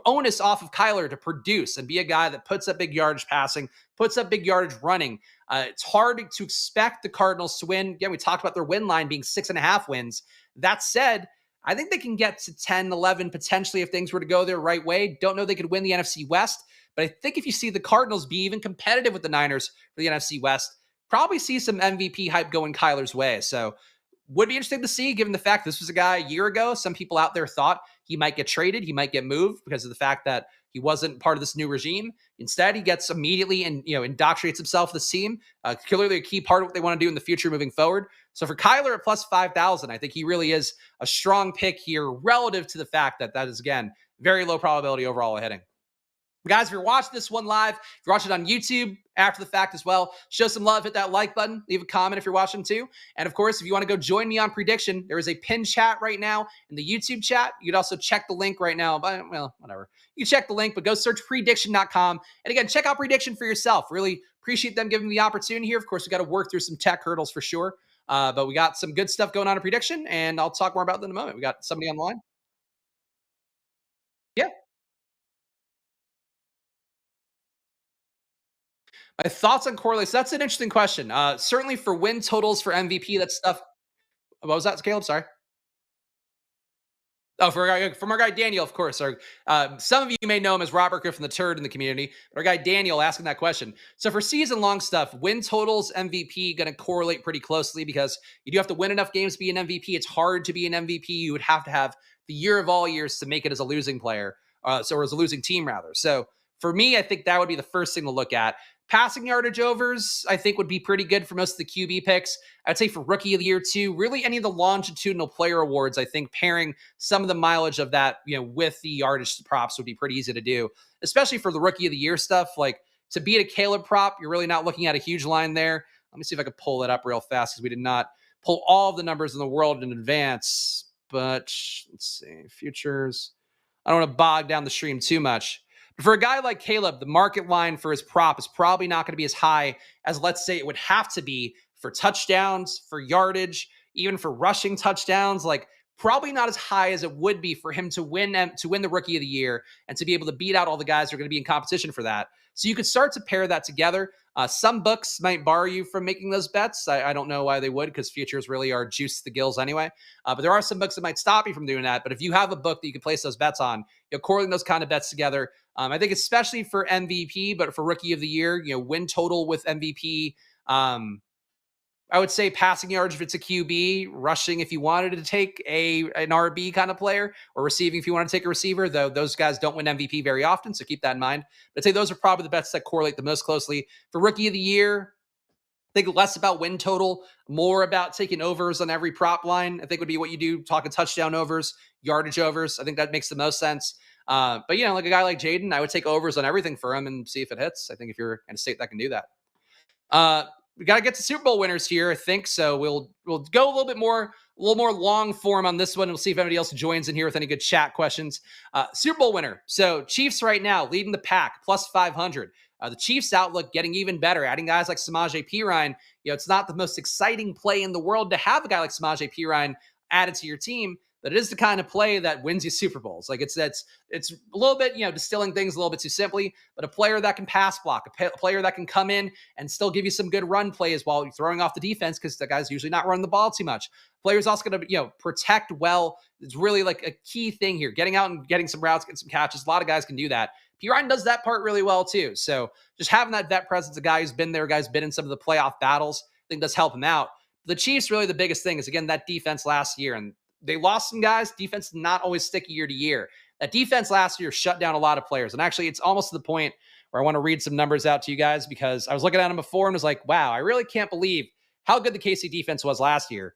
onus off of Kyler to produce and be a guy that puts up big yardage passing, puts up big yardage running. It's hard to expect the Cardinals to win. Again, we talked about their win line being 6.5 wins. That said, I think they can get to 10, 11 potentially if things were to go their right way. Don't know they could win the NFC West, but I think if you see the Cardinals be even competitive with the Niners for the NFC West, probably see some MVP hype going Kyler's way. So would be interesting to see, given the fact this was a guy a year ago. Some people out there thought he might get traded, he might get moved because of the fact that he wasn't part of this new regime. Instead, he gets immediately and indoctrinates himself with the team. Clearly a key part of what they want to do in the future moving forward. So for Kyler at plus 5,000, I think he really is a strong pick here relative to the fact that that is, again, very low probability overall of hitting. Guys, if you're watching this one live, if you're watching it on YouTube after the fact as well, show some love, hit that like button, leave a comment if you're watching too. And of course, if you want to go join me on Preediction, there is a pinned chat right now in the YouTube chat. You could also check the link right now. But, well, whatever. You can check the link, but go search Preediction.com. And again, check out Preediction for yourself. Really appreciate them giving me the opportunity here. Of course, we got to work through some tech hurdles for sure. But we got some good stuff going on in Preediction, and I'll talk more about that in a moment. We got somebody on the line. Yeah. My thoughts on correlates. That's an interesting question. Certainly for win totals for MVP, that's stuff. What was that, Caleb? Sorry. Oh, from our guy Daniel, of course. Some of you may know him as Robert Griffin the Turd in the community. But our guy Daniel asking that question. So for season-long stuff, win totals, MVP, going to correlate pretty closely because you do have to win enough games to be an MVP. It's hard to be an MVP. You would have to have the year of all years to make it as a losing player, or as a losing team, rather. So for me, I think that would be the first thing to look at. Passing yardage overs, I think, would be pretty good for most of the QB picks. I'd say for Rookie of the Year, too, really any of the longitudinal player awards, I think pairing some of the mileage of that, with the yardage props would be pretty easy to do, especially for the Rookie of the Year stuff. Like, to beat a Caleb prop, you're really not looking at a huge line there. Let me see if I can pull that up real fast because we did not pull all of the numbers in the world in advance. But let's see, futures. I don't want to bog down the stream too much. For a guy like Caleb, the market line for his prop is probably not going to be as high as, let's say, it would have to be for touchdowns, for yardage, even for rushing touchdowns. Like, probably not as high as it would be for him to win the Rookie of the Year and to be able to beat out all the guys who are going to be in competition for that. So you could start to pair that together. Some books might bar you from making those bets. I don't know why they would, because futures really are juice to the gills anyway. But there are some books that might stop you from doing that. But if you have a book that you can place those bets on, correlating those kind of bets together, I think especially for MVP, but for Rookie of the Year, win total with MVP. I would say passing yards if it's a QB, rushing if you wanted to take an RB kind of player, or receiving if you want to take a receiver, though those guys don't win MVP very often, so keep that in mind. But I'd say those are probably the bets that correlate the most closely. For Rookie of the Year, I think less about win total, more about taking overs on every prop line, I think would be what you do, talking touchdown overs, yardage overs. I think that makes the most sense. But, like a guy like Jaden, I would take overs on everything for him and see if it hits. I think if you're in a state that can do that. We got to get to Super Bowl winners here, I think. So we'll go a little more long form on this one. We'll see if anybody else joins in here with any good chat questions. Super Bowl winner. So Chiefs right now leading the pack, plus 500. The Chiefs outlook getting even better, adding guys like Samaje Perine. It's not the most exciting play in the world to have a guy like Samaje Perine added to your team, but it is the kind of play that wins you Super Bowls. Like it's a little bit, distilling things a little bit too simply, but a player that can pass block, a player that can come in and still give you some good run plays while you're throwing off the defense, because the guy's usually not running the ball too much. Player's also going to, protect well. It's really like a key thing here. Getting out and getting some routes, getting some catches. A lot of guys can do that. Perine does that part really well too. So just having that vet presence, a guy who's been there, guy's been in some of the playoff battles, I think does help him out. The Chiefs, really the biggest thing is, again, that defense last year. And they lost some guys. Defense is not always sticky year to year. That defense last year shut down a lot of players. And actually, it's almost to the point where I want to read some numbers out to you guys, because I was looking at them before and was like, wow, I really can't believe how good the KC defense was last year.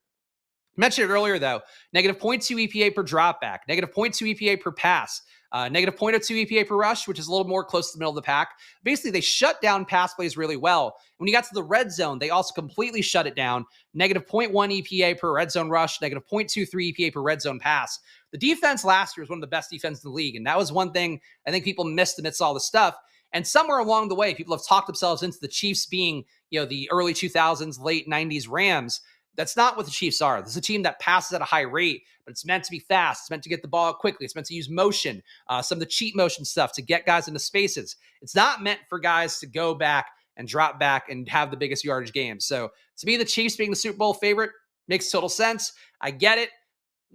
I mentioned it earlier, though. Negative 0.2 EPA per dropback, negative 0.2 EPA per pass, negative 0.02 EPA per rush, which is a little more close to the middle of the pack. Basically, they shut down pass plays really well. When you got to the red zone, they also completely shut it down. Negative 0.1 EPA per red zone rush, negative 0.23 EPA per red zone pass. The defense last year was one of the best defenses in the league, and that was one thing I think people missed amidst all the stuff. And somewhere along the way, people have talked themselves into the Chiefs being, the early 2000s, late 90s Rams. That's not what the Chiefs are. This is a team that passes at a high rate, but it's meant to be fast. It's meant to get the ball out quickly. It's meant to use motion, some of the cheat motion stuff to get guys into spaces. It's not meant for guys to go back and drop back and have the biggest yardage games. So to me, the Chiefs being the Super Bowl favorite makes total sense. I get it.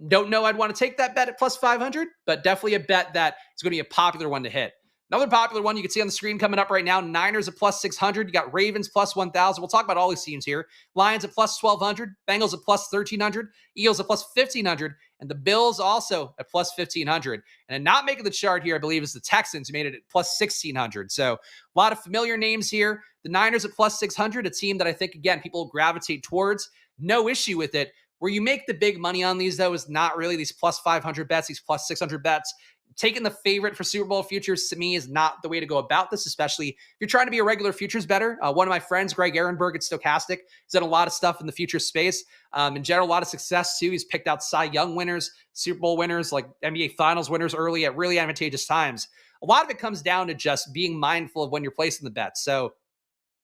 Don't know I'd want to take that bet at plus 500, but definitely a bet that is going to be a popular one to hit. Another popular one you can see on the screen coming up right now, Niners at plus 600. You got Ravens plus 1,000. We'll talk about all these teams here. Lions at plus 1,200. Bengals at plus 1,300. Eagles at plus 1,500. And the Bills also at plus 1,500. And not making the chart here, I believe, is the Texans, who made it at plus 1,600. So a lot of familiar names here. The Niners at plus 600, a team that I think, again, people gravitate towards. No issue with it. Where you make the big money on these, though, is not really these plus 500 bets, these plus 600 bets. Taking the favorite for Super Bowl futures, to me, is not the way to go about this, especially if you're trying to be a regular futures bettor. One of my friends, Greg Ehrenberg at Stochastic, has done a lot of stuff in the future space. In general, a lot of success, too. He's picked out Cy Young winners, Super Bowl winners, like NBA Finals winners early at really advantageous times. A lot of it comes down to just being mindful of when you're placing the bets. So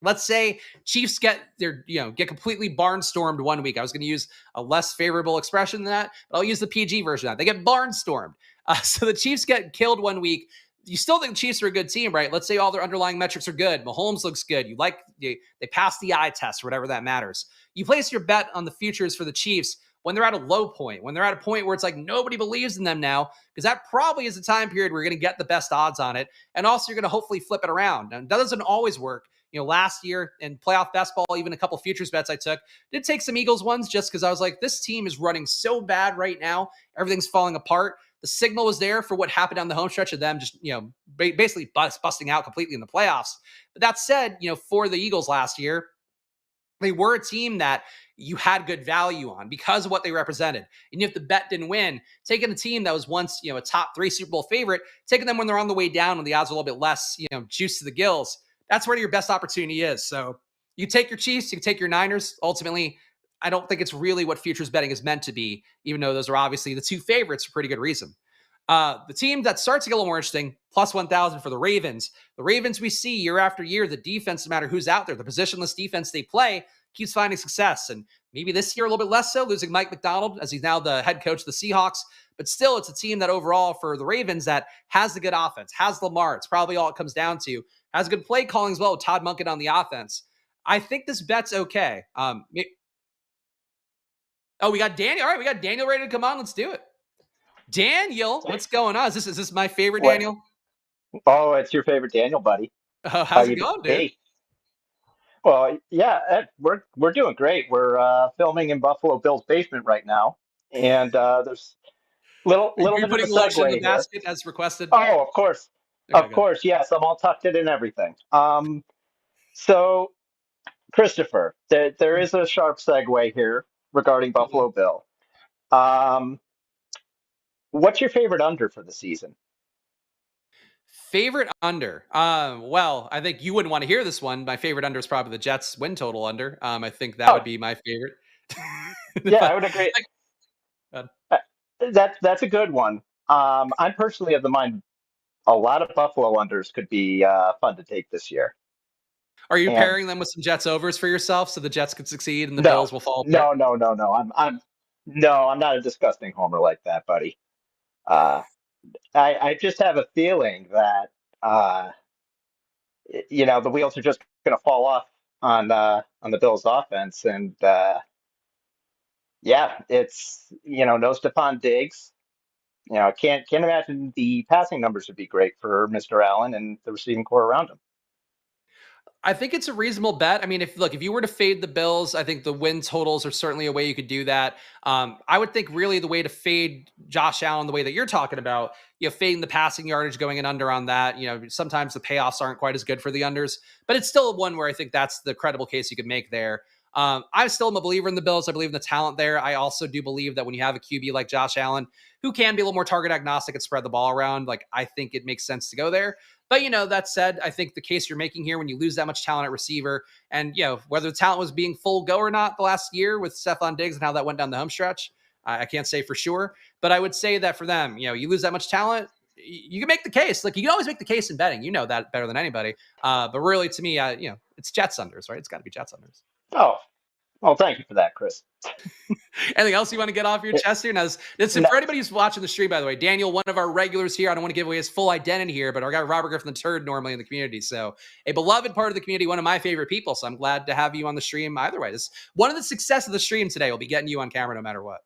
let's say Chiefs get completely barnstormed one week. I was going to use a less favorable expression than that, but I'll use the PG version of that. They get barnstormed. So the Chiefs get killed one week. You still think the Chiefs are a good team, right? Let's say all their underlying metrics are good. Mahomes looks good. They pass the eye test, or whatever that matters. You place your bet on the futures for the Chiefs when they're at a low point, when they're at a point where it's like nobody believes in them now, because that probably is the time period where you're going to get the best odds on it. And also you're going to hopefully flip it around. And that doesn't always work. Last year in playoff basketball, even a couple futures bets I did take some Eagles ones just because I was like, this team is running so bad right now. Everything's falling apart. The signal was there for what happened down the home stretch of them just, basically busting out completely in the playoffs. But that said, for the Eagles last year, they were a team that you had good value on because of what they represented. And if the bet didn't win, taking a team that was once, a top 3 Super Bowl favorite, taking them when they're on the way down, when the odds are a little bit less, juice to the gills, that's where your best opportunity is. So you take your Chiefs, you take your Niners. Ultimately, I don't think it's really what futures betting is meant to be, even though those are obviously the 2 favorites for pretty good reason. The team that starts to get a little more interesting, plus 1,000 for the Ravens. The Ravens we see year after year, the defense, no matter who's out there, the positionless defense they play keeps finding success. And maybe this year a little bit less so, losing Mike McDonald as he's now the head coach of the Seahawks. But still, it's a team that overall for the Ravens that has the good offense, has Lamar. It's probably all it comes down to. has good play calling as well with Todd Monken on the offense. I think this bet's okay. Oh, we got Daniel. All right, we got Daniel ready to come on. Let's do it. Daniel, what's going on? Is this my favorite Daniel? Oh, it's your favorite Daniel, buddy. How's it going, dude? Hey. Well, yeah, we're doing great. We're filming in Buffalo Bill's basement right now, and there's little bit of a segue in the here. basket as requested. Oh, of course, okay, of course, yes. I'm all tucked in and everything. So Christopher, there is a sharp segue here regarding Buffalo Bill. What's your favorite under for the season? Favorite under? Well, I think you wouldn't want to hear this one. My favorite under is probably the Jets win total under. I think that would be my favorite. Yeah, I would agree. That's a good one. I'm personally of the mind a lot of Buffalo unders could be fun to take this year. Are you pairing them with some Jets overs for yourself so the Jets could succeed and the Bills will fall apart? No. I'm not a disgusting homer like that, buddy. I just have a feeling that the wheels are just going to fall off on the Bills' offense, and it's no Stephon Diggs. Can't imagine the passing numbers would be great for Mr. Allen and the receiving core around him. I think it's a reasonable bet. I mean, if you were to fade the Bills, I think the win totals are certainly a way you could do that. I would think really the way to fade Josh Allen, the way that you're talking about, fading the passing yardage, going in under on that. Sometimes the payoffs aren't quite as good for the unders, but it's still one where I think that's the credible case you could make there. I still am a believer in the Bills. I believe in the talent there. I also do believe that when you have a QB like Josh Allen, who can be a little more target agnostic and spread the ball around, I think it makes sense to go there. But, that said, I think the case you're making here when you lose that much talent at receiver and, whether the talent was being full go or not the last year with Stephon Diggs and how that went down the home stretch, I can't say for sure. But I would say that for them, you lose that much talent, you can make the case. You can always make the case in betting. You know that better than anybody. But really, to me, it's Jets unders, right? It's got to be Jets unders. Oh, well, thank you for that, Chris. Anything else you want to get off your chest here? Now, for anybody who's watching the stream, by the way, Daniel, one of our regulars here, I don't want to give away his full identity here, but our guy Robert Griffin III normally in the community. So a beloved part of the community, one of my favorite people. So I'm glad to have you on the stream either way. This one of the success of the stream today will be getting you on camera no matter what.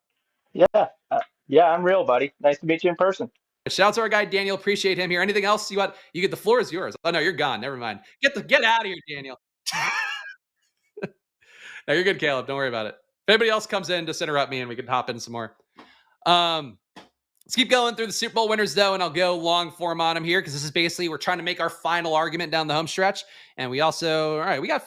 Yeah, I'm real, buddy. Nice to meet you in person. Shout out to our guy Daniel. Appreciate him here. Anything else you want? You get the floor is yours. Oh no, you're gone. Never mind. Get out of here, Daniel. No, you're good, Caleb. Don't worry about it. If anybody else comes in, just interrupt me and we can hop in some more. Let's keep going through the Super Bowl winners, though, and I'll go long form on them here because this is basically we're trying to make our final argument down the home stretch. And we also, all right, we got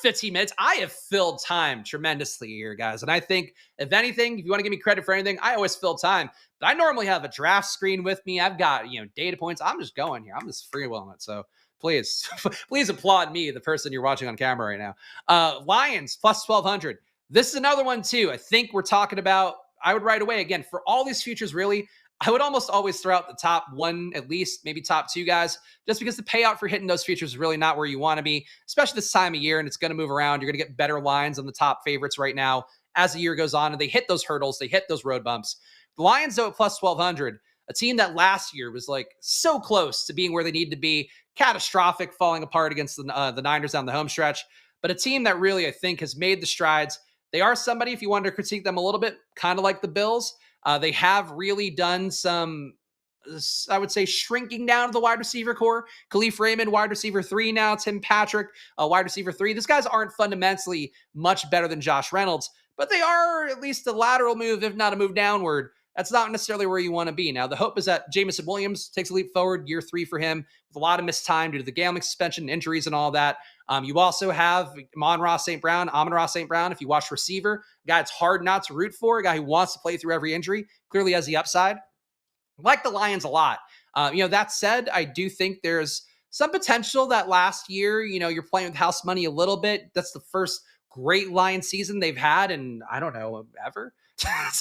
15 minutes. I have filled time tremendously here, guys. And I think, if anything, if you want to give me credit for anything, I always fill time. But I normally have a draft screen with me. I've got, data points. I'm just going here. I'm just freewheeling it. So please applaud me, the person you're watching on camera right now. Lions plus 1,200. This is another one, too. I think we're talking about, I would right away, again, for all these futures, really, I would almost always throw out the top one, at least, maybe top two guys, just because the payout for hitting those futures is really not where you want to be, especially this time of year, and it's going to move around. You're going to get better lines on the top favorites right now as the year goes on, and they hit those hurdles, they hit those road bumps. The Lions, though, at plus 1,200, a team that last year was so close to being where they need to be, catastrophic, falling apart against the Niners down the home stretch, but a team that really, I think, has made the strides. They are somebody, if you wanted to critique them a little bit, kind of like the Bills. They have really done some, I would say, shrinking down of the wide receiver core. Khalif Raymond, wide receiver 3 now. Tim Patrick, wide receiver 3. These guys aren't fundamentally much better than Josh Reynolds, but they are at least a lateral move, if not a move downward. That's not necessarily where you want to be. Now, the hope is that Jamison Williams takes a leap forward, year 3 for him, with a lot of missed time due to the gambling suspension, injuries, and all that. You also have Amon-Ra St. Brown, if you watch receiver, a guy it's hard not to root for, a guy who wants to play through every injury, clearly has the upside. I like the Lions a lot. That said, I do think there's some potential that last year, you're playing with house money a little bit. That's the first great Lions season they've had in, I don't know, ever.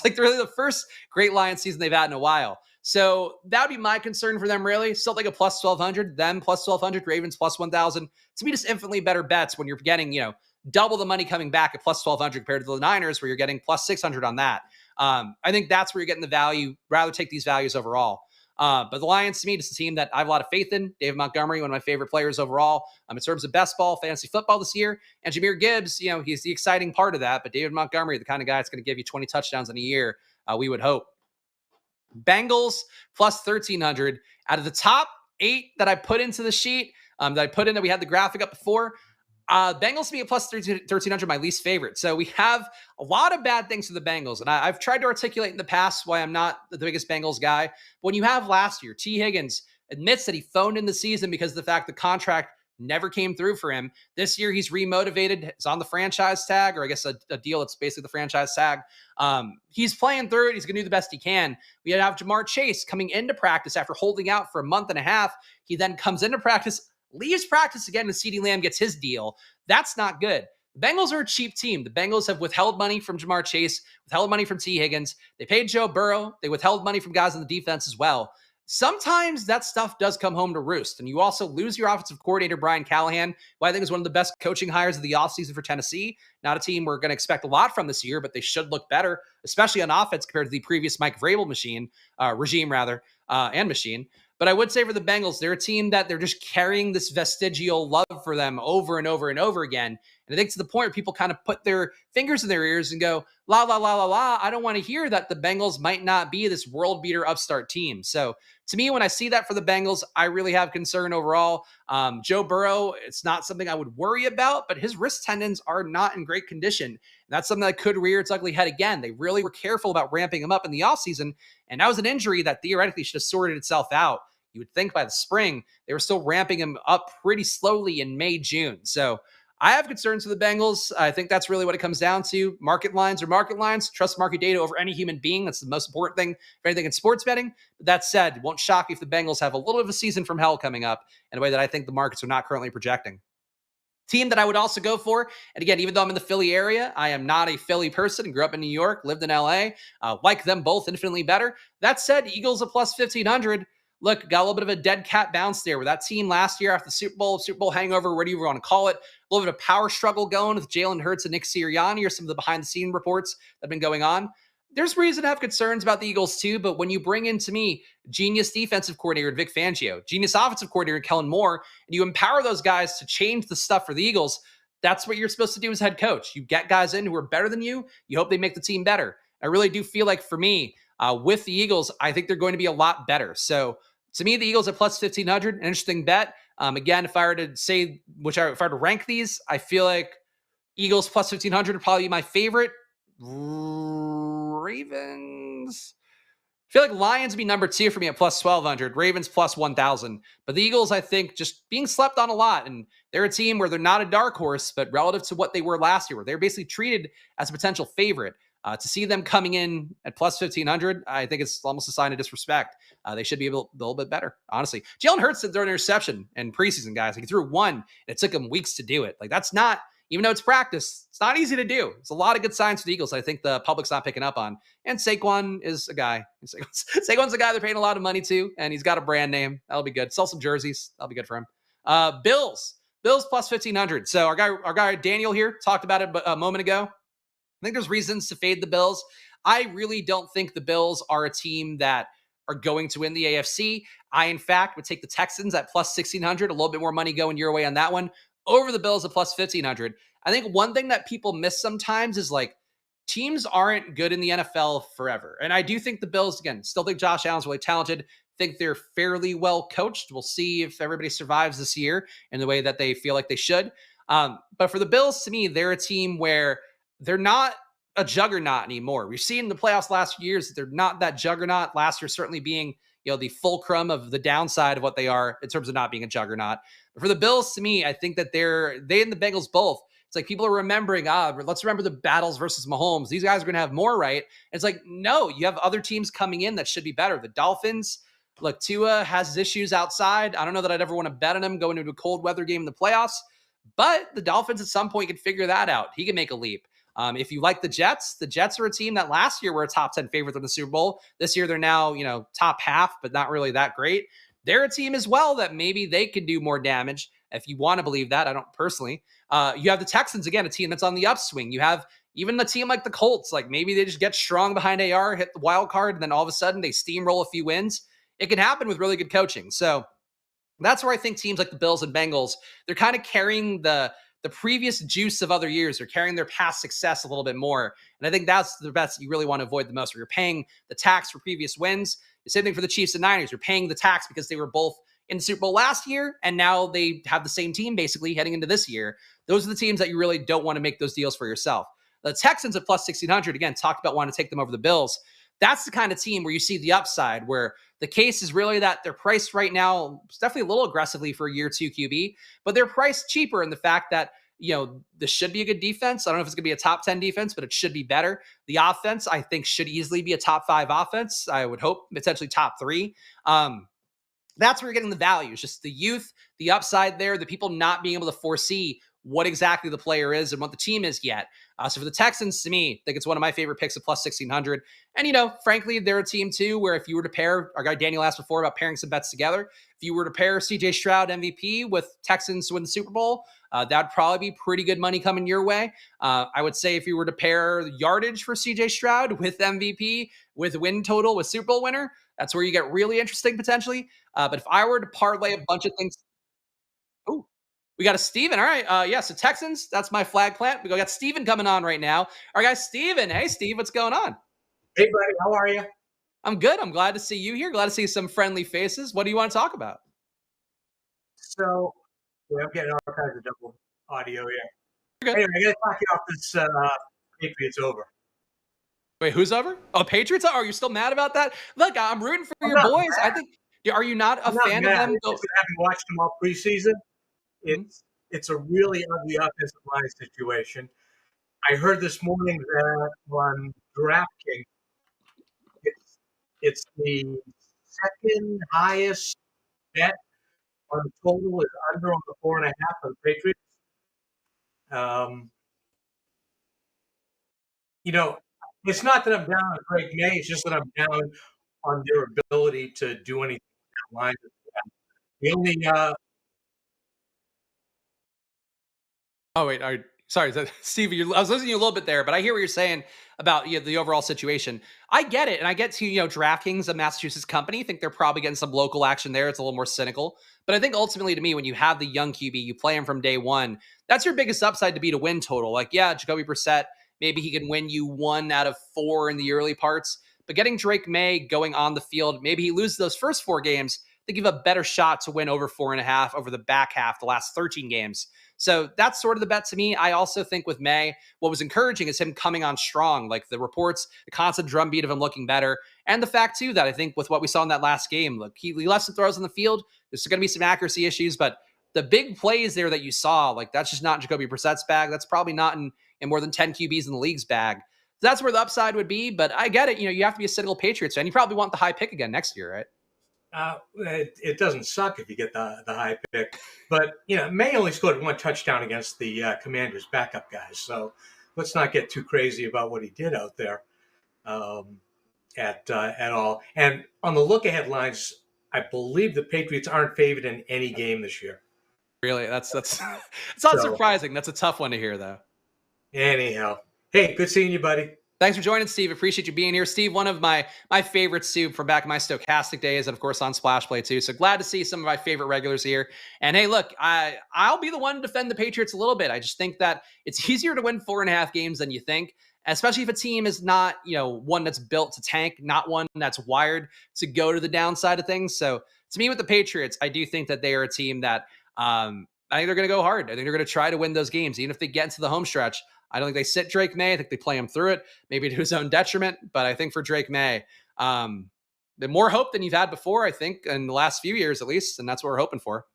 It's really the first great Lions season they've had in a while. So that would be my concern for them, really. Still think a plus 1,200, them plus 1,200, Ravens plus 1,000. To me, just infinitely better bets when you're getting, double the money coming back at plus 1,200 compared to the Niners, where you're getting plus 600 on that. I think that's where you're getting the value. Rather take these values overall. But the Lions, to me, just a team that I have a lot of faith in. David Montgomery, one of my favorite players overall in terms of best ball, fantasy football this year. And Jahmyr Gibbs, he's the exciting part of that. But David Montgomery, the kind of guy that's going to give you 20 touchdowns in a year, we would hope. Bengals plus 1,300. Out of the top 8 that I put into the sheet, that we had the graphic up before, Bengals to be a plus 1,300, my least favorite. So we have a lot of bad things for the Bengals. And I've tried to articulate in the past why I'm not the biggest Bengals guy. But when you have last year, T. Higgins admits that he phoned in the season because of the fact the contract never came through for him. This year, he's remotivated. It's on the franchise tag, or I guess a deal that's basically the franchise tag. He's playing through it. He's going to do the best he can. We have Jamar Chase coming into practice after holding out for a month and a half. He then comes into practice, leaves practice again, and CeeDee Lamb gets his deal. That's not good. The Bengals are a cheap team. The Bengals have withheld money from Jamar Chase, withheld money from T. Higgins. They paid Joe Burrow. They withheld money from guys on the defense as well. Sometimes that stuff does come home to roost, and you also lose your offensive coordinator, Brian Callahan, who I think is one of the best coaching hires of the offseason for Tennessee. Not a team we're going to expect a lot from this year, but they should look better, especially on offense compared to the previous Mike Vrabel regime, and machine. But I would say for the Bengals, they're a team that they're just carrying this vestigial love for them over and over and over again. And I think to the point where people kind of put their fingers in their ears and go, la, la, la, la, la. I don't want to hear that the Bengals might not be this world beater upstart team. So to me, when I see that for the Bengals, I really have concern overall. Joe Burrow, it's not something I would worry about, but his wrist tendons are not in great condition. And that's something that could rear its ugly head again. They really were careful about ramping him up in the offseason. And that was an injury that theoretically should have sorted itself out. You would think by the spring, they were still ramping him up pretty slowly in May, June. So I have concerns with the Bengals. I think that's really what it comes down to. Market lines are market lines. Trust market data over any human being. That's the most important thing for anything in sports betting. But that said, it won't shock me if the Bengals have a little bit of a season from hell coming up in a way that I think the markets are not currently projecting. Team that I would also go for, and again, even though I'm in the Philly area, I am not a Philly person and grew up in New York, lived in LA, like them both infinitely better. That said, Eagles a plus 1,500. Look, got a little bit of a dead cat bounce there with that team last year after the Super Bowl hangover, whatever you want to call it. A little bit of power struggle going with Jalen Hurts and Nick Sirianni, or some of the behind-the-scene reports that have been going on. There's reason to have concerns about the Eagles too, but when you bring in, to me, genius defensive coordinator Vic Fangio, genius offensive coordinator Kellen Moore, and you empower those guys to change the stuff for the Eagles, that's what you're supposed to do as head coach. You get guys in who are better than you. You hope they make the team better. I really do feel like for me, with the Eagles, I think they're going to be a lot better. So to me, the Eagles at plus 1,500, an interesting bet. Again, if I were to say, if I were to rank these, I feel like Eagles plus 1,500 would probably be my favorite. Ravens. I feel like Lions would be number 2 for me at plus 1,200. Ravens plus 1,000. But the Eagles, I think, just being slept on a lot. And they're a team where they're not a dark horse, but relative to what they were last year, where they're basically treated as a potential favorite. To see them coming in at plus 1,500, I think it's almost a sign of disrespect. They should be a little bit better, honestly. Jalen Hurts did throw an interception in preseason, guys. He threw one, and it took him weeks to do it. Like, that's not, even though it's practice, it's not easy to do. It's a lot of good signs for the Eagles I think the public's not picking up on. And Saquon is a guy. Saquon's a guy they're paying a lot of money to, and he's got a brand name. That'll be good. Sell some jerseys. That'll be good for him. Bills plus 1,500. So our guy Daniel here talked about it a moment ago. I think there's reasons to fade the Bills. I really don't think the Bills are a team that are going to win the AFC. I, in fact, would take the Texans at plus 1,600, a little bit more money going your way on that one, over the Bills at plus 1,500. I think one thing that people miss sometimes is, like, teams aren't good in the NFL forever. And I do think the Bills, again, still think Josh Allen's really talented, think they're fairly well coached. We'll see if everybody survives this year in the way that they feel like they should. But for the Bills, to me, they're a team where they're not a juggernaut anymore. We've seen in the playoffs last few years that they're not that juggernaut. Last year certainly being, the fulcrum of the downside of what they are in terms of not being a juggernaut. But for the Bills, to me, I think that they and the Bengals both, it's like people are remembering, let's remember the battles versus Mahomes. These guys are going to have more, right? And it's like, no, you have other teams coming in that should be better. The Dolphins, look, Tua has his issues outside. I don't know that I'd ever want to bet on him going into a cold weather game in the playoffs, but the Dolphins at some point can figure that out. He can make a leap. If you like the Jets are a team that last year were a top 10 favorite in the Super Bowl. This year, they're now, top half, but not really that great. They're a team as well that maybe they can do more damage. If you want to believe that, I don't personally. You have the Texans, again, a team that's on the upswing. You have even a team like the Colts, like maybe they just get strong behind AR, hit the wild card, and then all of a sudden they steamroll a few wins. it can happen with really good coaching. So that's where I think teams like the Bills and Bengals, they're kind of carrying the previous juice of other years. They're carrying their past success a little bit more. And I think that's the best you really want to avoid the most, where you're paying the tax for previous wins. The same thing for the Chiefs and Niners. You're paying the tax because they were both in the Super Bowl last year, and now they have the same team basically heading into this year. Those are the teams that you really don't want to make those deals for yourself. The Texans at plus 1,600, again, talked about wanting to take them over the Bills. That's the kind of team where you see the upside, where the case is really that they're priced right now, it's definitely a little aggressively for a year 2 QB, but they're priced cheaper in the fact that, this should be a good defense. I don't know if it's going to be a top 10 defense, but it should be better. The offense, I think, should easily be a top 5 offense. I would hope potentially top 3. That's where you're getting the value. It's just the youth, the upside there, the people not being able to foresee what exactly the player is and what the team is yet. So for the Texans, to me, I think it's one of my favorite picks at plus 1,600. And, frankly, they're a team, too, where if you were to pair, our guy Daniel asked before about pairing some bets together, if you were to pair C.J. Stroud MVP with Texans to win the Super Bowl, that'd probably be pretty good money coming your way. I would say if you were to pair yardage for C.J. Stroud with MVP, with win total, with Super Bowl winner, that's where you get really interesting potentially. But if I were to parlay a bunch of things, oh, we got a Steven. All right. So Texans, that's my flag plant. We got Steven coming on right now. Our guy Steven. Hey, Steve, what's going on? Hey, buddy. How are you? I'm good. I'm glad to see you here. Glad to see some friendly faces. What do you want to talk about? So, I'm getting all kinds of double audio here. You're good. Anyway, I got to talk you off this Patriots over. Wait, who's over? Oh, Patriots? Oh, are you still mad about that? Look, I'm rooting for your boys. Mad. I think. Are you not a fan of them? It's just having watched them all preseason, it's a really ugly offensive line situation. I heard this morning that on DraftKings, it's the second highest bet on the total is under on the 4.5 on the Patriots. It's not that I'm down on Greg May. It's just that I'm down on their ability to do anything with that line. The only Oh, wait. Sorry, Steve, I was listening to you a little bit there, but I hear what you're saying about the overall situation. I get it. And I get to, DraftKings, a Massachusetts company, I think they're probably getting some local action there. It's a little more cynical. But I think ultimately, to me, when you have the young QB, you play him from day one, that's your biggest upside to beat a win total. Like, yeah, Jacoby Brissett, maybe he can win you 1 out of 4 in the early parts. But getting Drake May going on the field, maybe he loses those first 4 games, they give a better shot to win over 4.5 over the back half, the last 13 games. So that's sort of the bet to me. I also think with May, what was encouraging is him coming on strong, like the reports, the constant drumbeat of him looking better. And the fact, too, that I think with what we saw in that last game, look, he left some throws on the field. There's going to be some accuracy issues, but the big plays there that you saw, like that's just not Jacoby Brissett's bag. That's probably not in more than 10 QBs in the league's bag. That's where the upside would be, but I get it. You have to be a cynical Patriots fan. You probably want the high pick again next year, right? It doesn't suck if you get the high pick, but May only scored 1 touchdown against the Commanders' backup guys, so let's not get too crazy about what he did out there at all. And on the look ahead lines, I believe the Patriots aren't favored in any game this year. Really, that's it's not surprising. That's a tough one to hear, though. Anyhow, hey, good seeing you, buddy. Thanks for joining, Steve. Appreciate you being here. Steve, one of my favorites, too, from back in my Stochastic days and, of course, on Splash Play, too. So glad to see some of my favorite regulars here. And, hey, look, I'll be the one to defend the Patriots a little bit. I just think that it's easier to win 4.5 games than you think, especially if a team is not, one that's built to tank, not one that's wired to go to the downside of things. So, to me, with the Patriots, I do think that they are a team that I think they're going to go hard. I think they're going to try to win those games, even if they get into the home stretch. I don't think they sit Drake May. I think they play him through it, maybe to his own detriment. But I think for Drake May, the more hope than you've had before, I think, in the last few years at least, and that's what we're hoping for.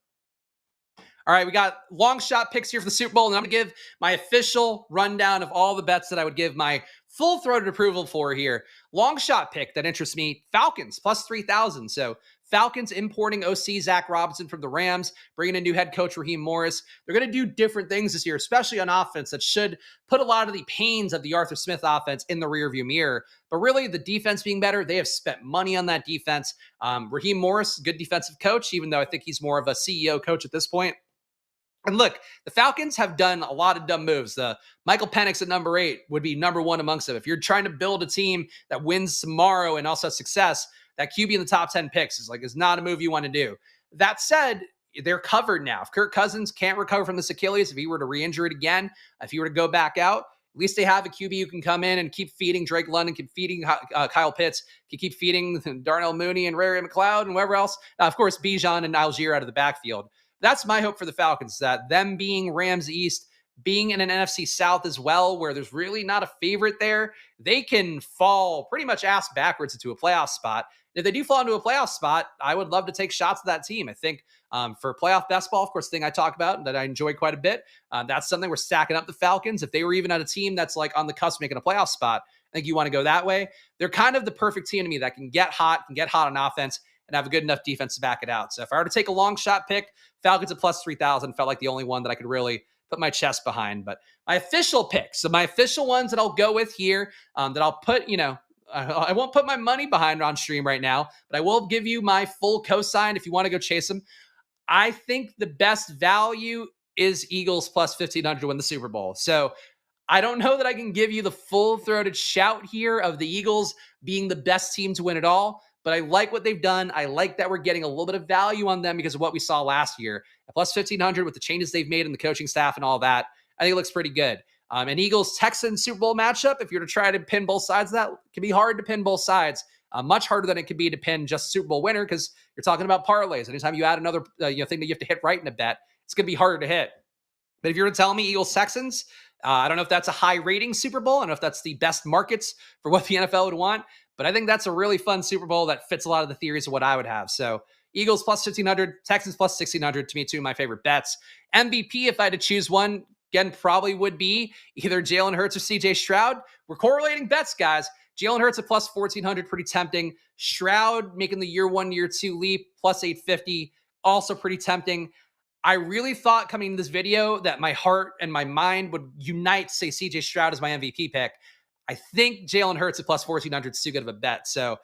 All right, we got long shot picks here for the Super Bowl, and I'm going to give my official rundown of all the bets that I would give my full-throated approval for here. Long shot pick that interests me, Falcons, plus 3,000. So Falcons importing OC Zach Robinson from the Rams, bringing a new head coach, Raheem Morris. They're going to do different things this year, especially on offense, that should put a lot of the pains of the Arthur Smith offense in the rearview mirror. But really, the defense being better, they have spent money on that defense. Raheem Morris, good defensive coach, even though I think he's more of a CEO coach at this point. And look, the Falcons have done a lot of dumb moves. Michael Penix at number 8 would be number 1 amongst them. If you're trying to build a team that wins tomorrow and also has success, that QB in the top 10 picks is not a move you want to do. That said, they're covered now. If Kirk Cousins can't recover from this Achilles, if he were to re-injure it again, if he were to go back out, at least they have a QB who can come in and keep feeding Drake London, keep feeding Kyle Pitts, can keep feeding Darnell Mooney and Ray McLeod and whoever else. Of course, Bijan and Algier out of the backfield. That's my hope for the Falcons, that them being Rams East, being in an NFC South as well, where there's really not a favorite there, they can fall pretty much ass backwards into a playoff spot. If they do fall into a playoff spot, I would love to take shots at that team. I think for playoff best ball, of course, the thing I talk about that I enjoy quite a bit, that's something we're stacking up the Falcons. If they were even at a team that's like on the cusp of making a playoff spot, I think you want to go that way. They're kind of the perfect team to me that can get hot on offense and have a good enough defense to back it out. So if I were to take a long shot pick, Falcons at plus 3,000 felt like the only one that I could really put my chest behind. But my official picks, so my official ones that I'll go with here, that I'll put, I won't put my money behind on stream right now, but I will give you my full cosign if you want to go chase them. I think the best value is Eagles plus 1,500 to win the Super Bowl. So I don't know that I can give you the full-throated shout here of the Eagles being the best team to win it all, but I like what they've done. I like that we're getting a little bit of value on them because of what we saw last year. At plus 1,500 with the changes they've made in the coaching staff and all that, I think it looks pretty good. An Eagles-Texans Super Bowl matchup, if you're to try to pin both sides of that, it can be hard to pin both sides. Much harder than it could be to pin just Super Bowl winner because you're talking about parlays. Anytime you add another thing that you have to hit right in a bet, it's going to be harder to hit. But if you're to tell me Eagles-Texans, I don't know if that's a high rating Super Bowl. I don't know if that's the best markets for what the NFL would want, but I think that's a really fun Super Bowl that fits a lot of the theories of what I would have. So Eagles plus 1,500, Texans plus 1,600, to me, two of my favorite bets. MVP, if I had to choose one, again, probably would be either Jalen Hurts or CJ Stroud. We're correlating bets, guys. Jalen Hurts at plus 1,400, pretty tempting. Stroud making the year one, year two leap, plus 850, also pretty tempting. I really thought coming into this video that my heart and my mind would unite to say CJ Stroud is my MVP pick. I think Jalen Hurts at plus 1,400 is too good of a bet. So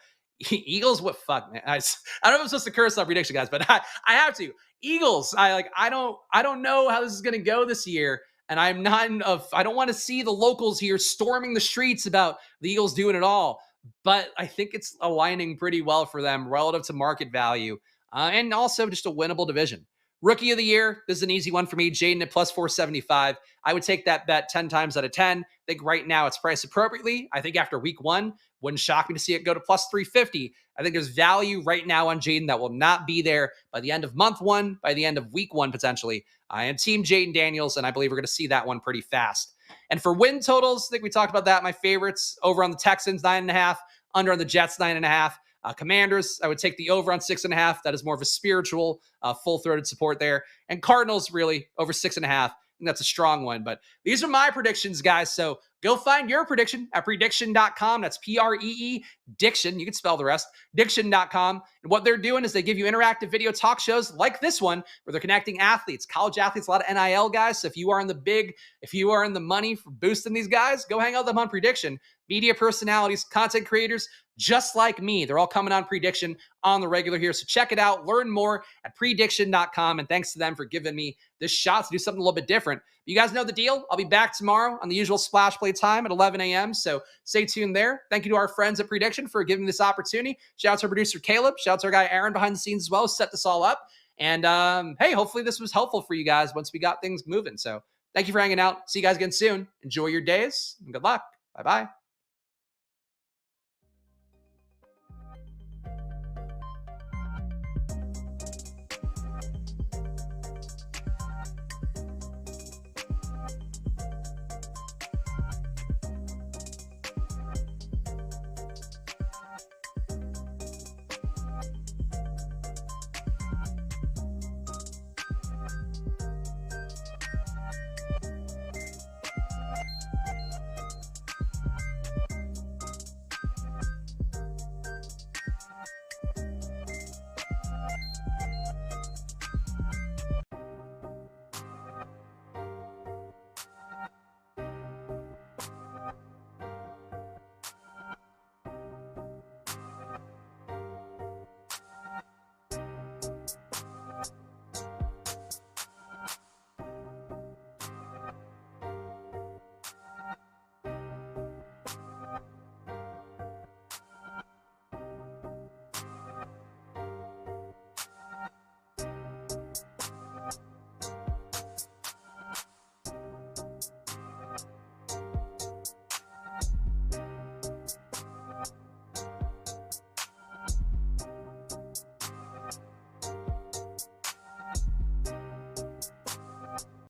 Eagles, what fuck, man? I don't know if I'm supposed to curse on prediction, guys, but I have to. Eagles, I don't know how this is going to go this year. And I don't want to see the locals here storming the streets about the Eagles doing it all. But I think it's aligning pretty well for them relative to market value. And also just a winnable division. Rookie of the year, this is an easy one for me. Jaden at plus 475. I would take that bet 10 times out of 10. I think right now it's priced appropriately. I think after week one, wouldn't shock me to see it go to plus 350. I think there's value right now on Jaden that will not be there by the end of month one, by the end of week one, potentially. I am team Jaden Daniels, and I believe we're going to see that one pretty fast. And for win totals, I think we talked about that. My favorites over on the Texans, 9.5, under on the Jets, 9.5. Commanders, I would take the over on 6.5. That is more of a spiritual, full-throated support there. And Cardinals, really, over 6.5. I think that's a strong one. But these are my predictions, guys. So go find your prediction at Preediction.com. That's P-R-E-E, Diction. You can spell the rest. Diction.com. And what they're doing is they give you interactive video talk shows like this one, where they're connecting athletes, college athletes, a lot of NIL guys. So if you are in the money for boosting these guys, go hang out with them on Preediction. Media personalities, content creators, just like me. They're all coming on Preediction on the regular here. So check it out. Learn more at Preediction.com. And thanks to them for giving me this shot to do something a little bit different. You guys know the deal. I'll be back tomorrow on the usual Splash Play time at 11 a.m. So stay tuned there. Thank you to our friends at Preediction for giving me this opportunity. Shout out to our producer, Caleb. Shout out to our guy, Aaron, behind the scenes as well, who set this all up. And hey, hopefully this was helpful for you guys once we got things moving. So thank you for hanging out. See you guys again soon. Enjoy your days and good luck. Bye-bye.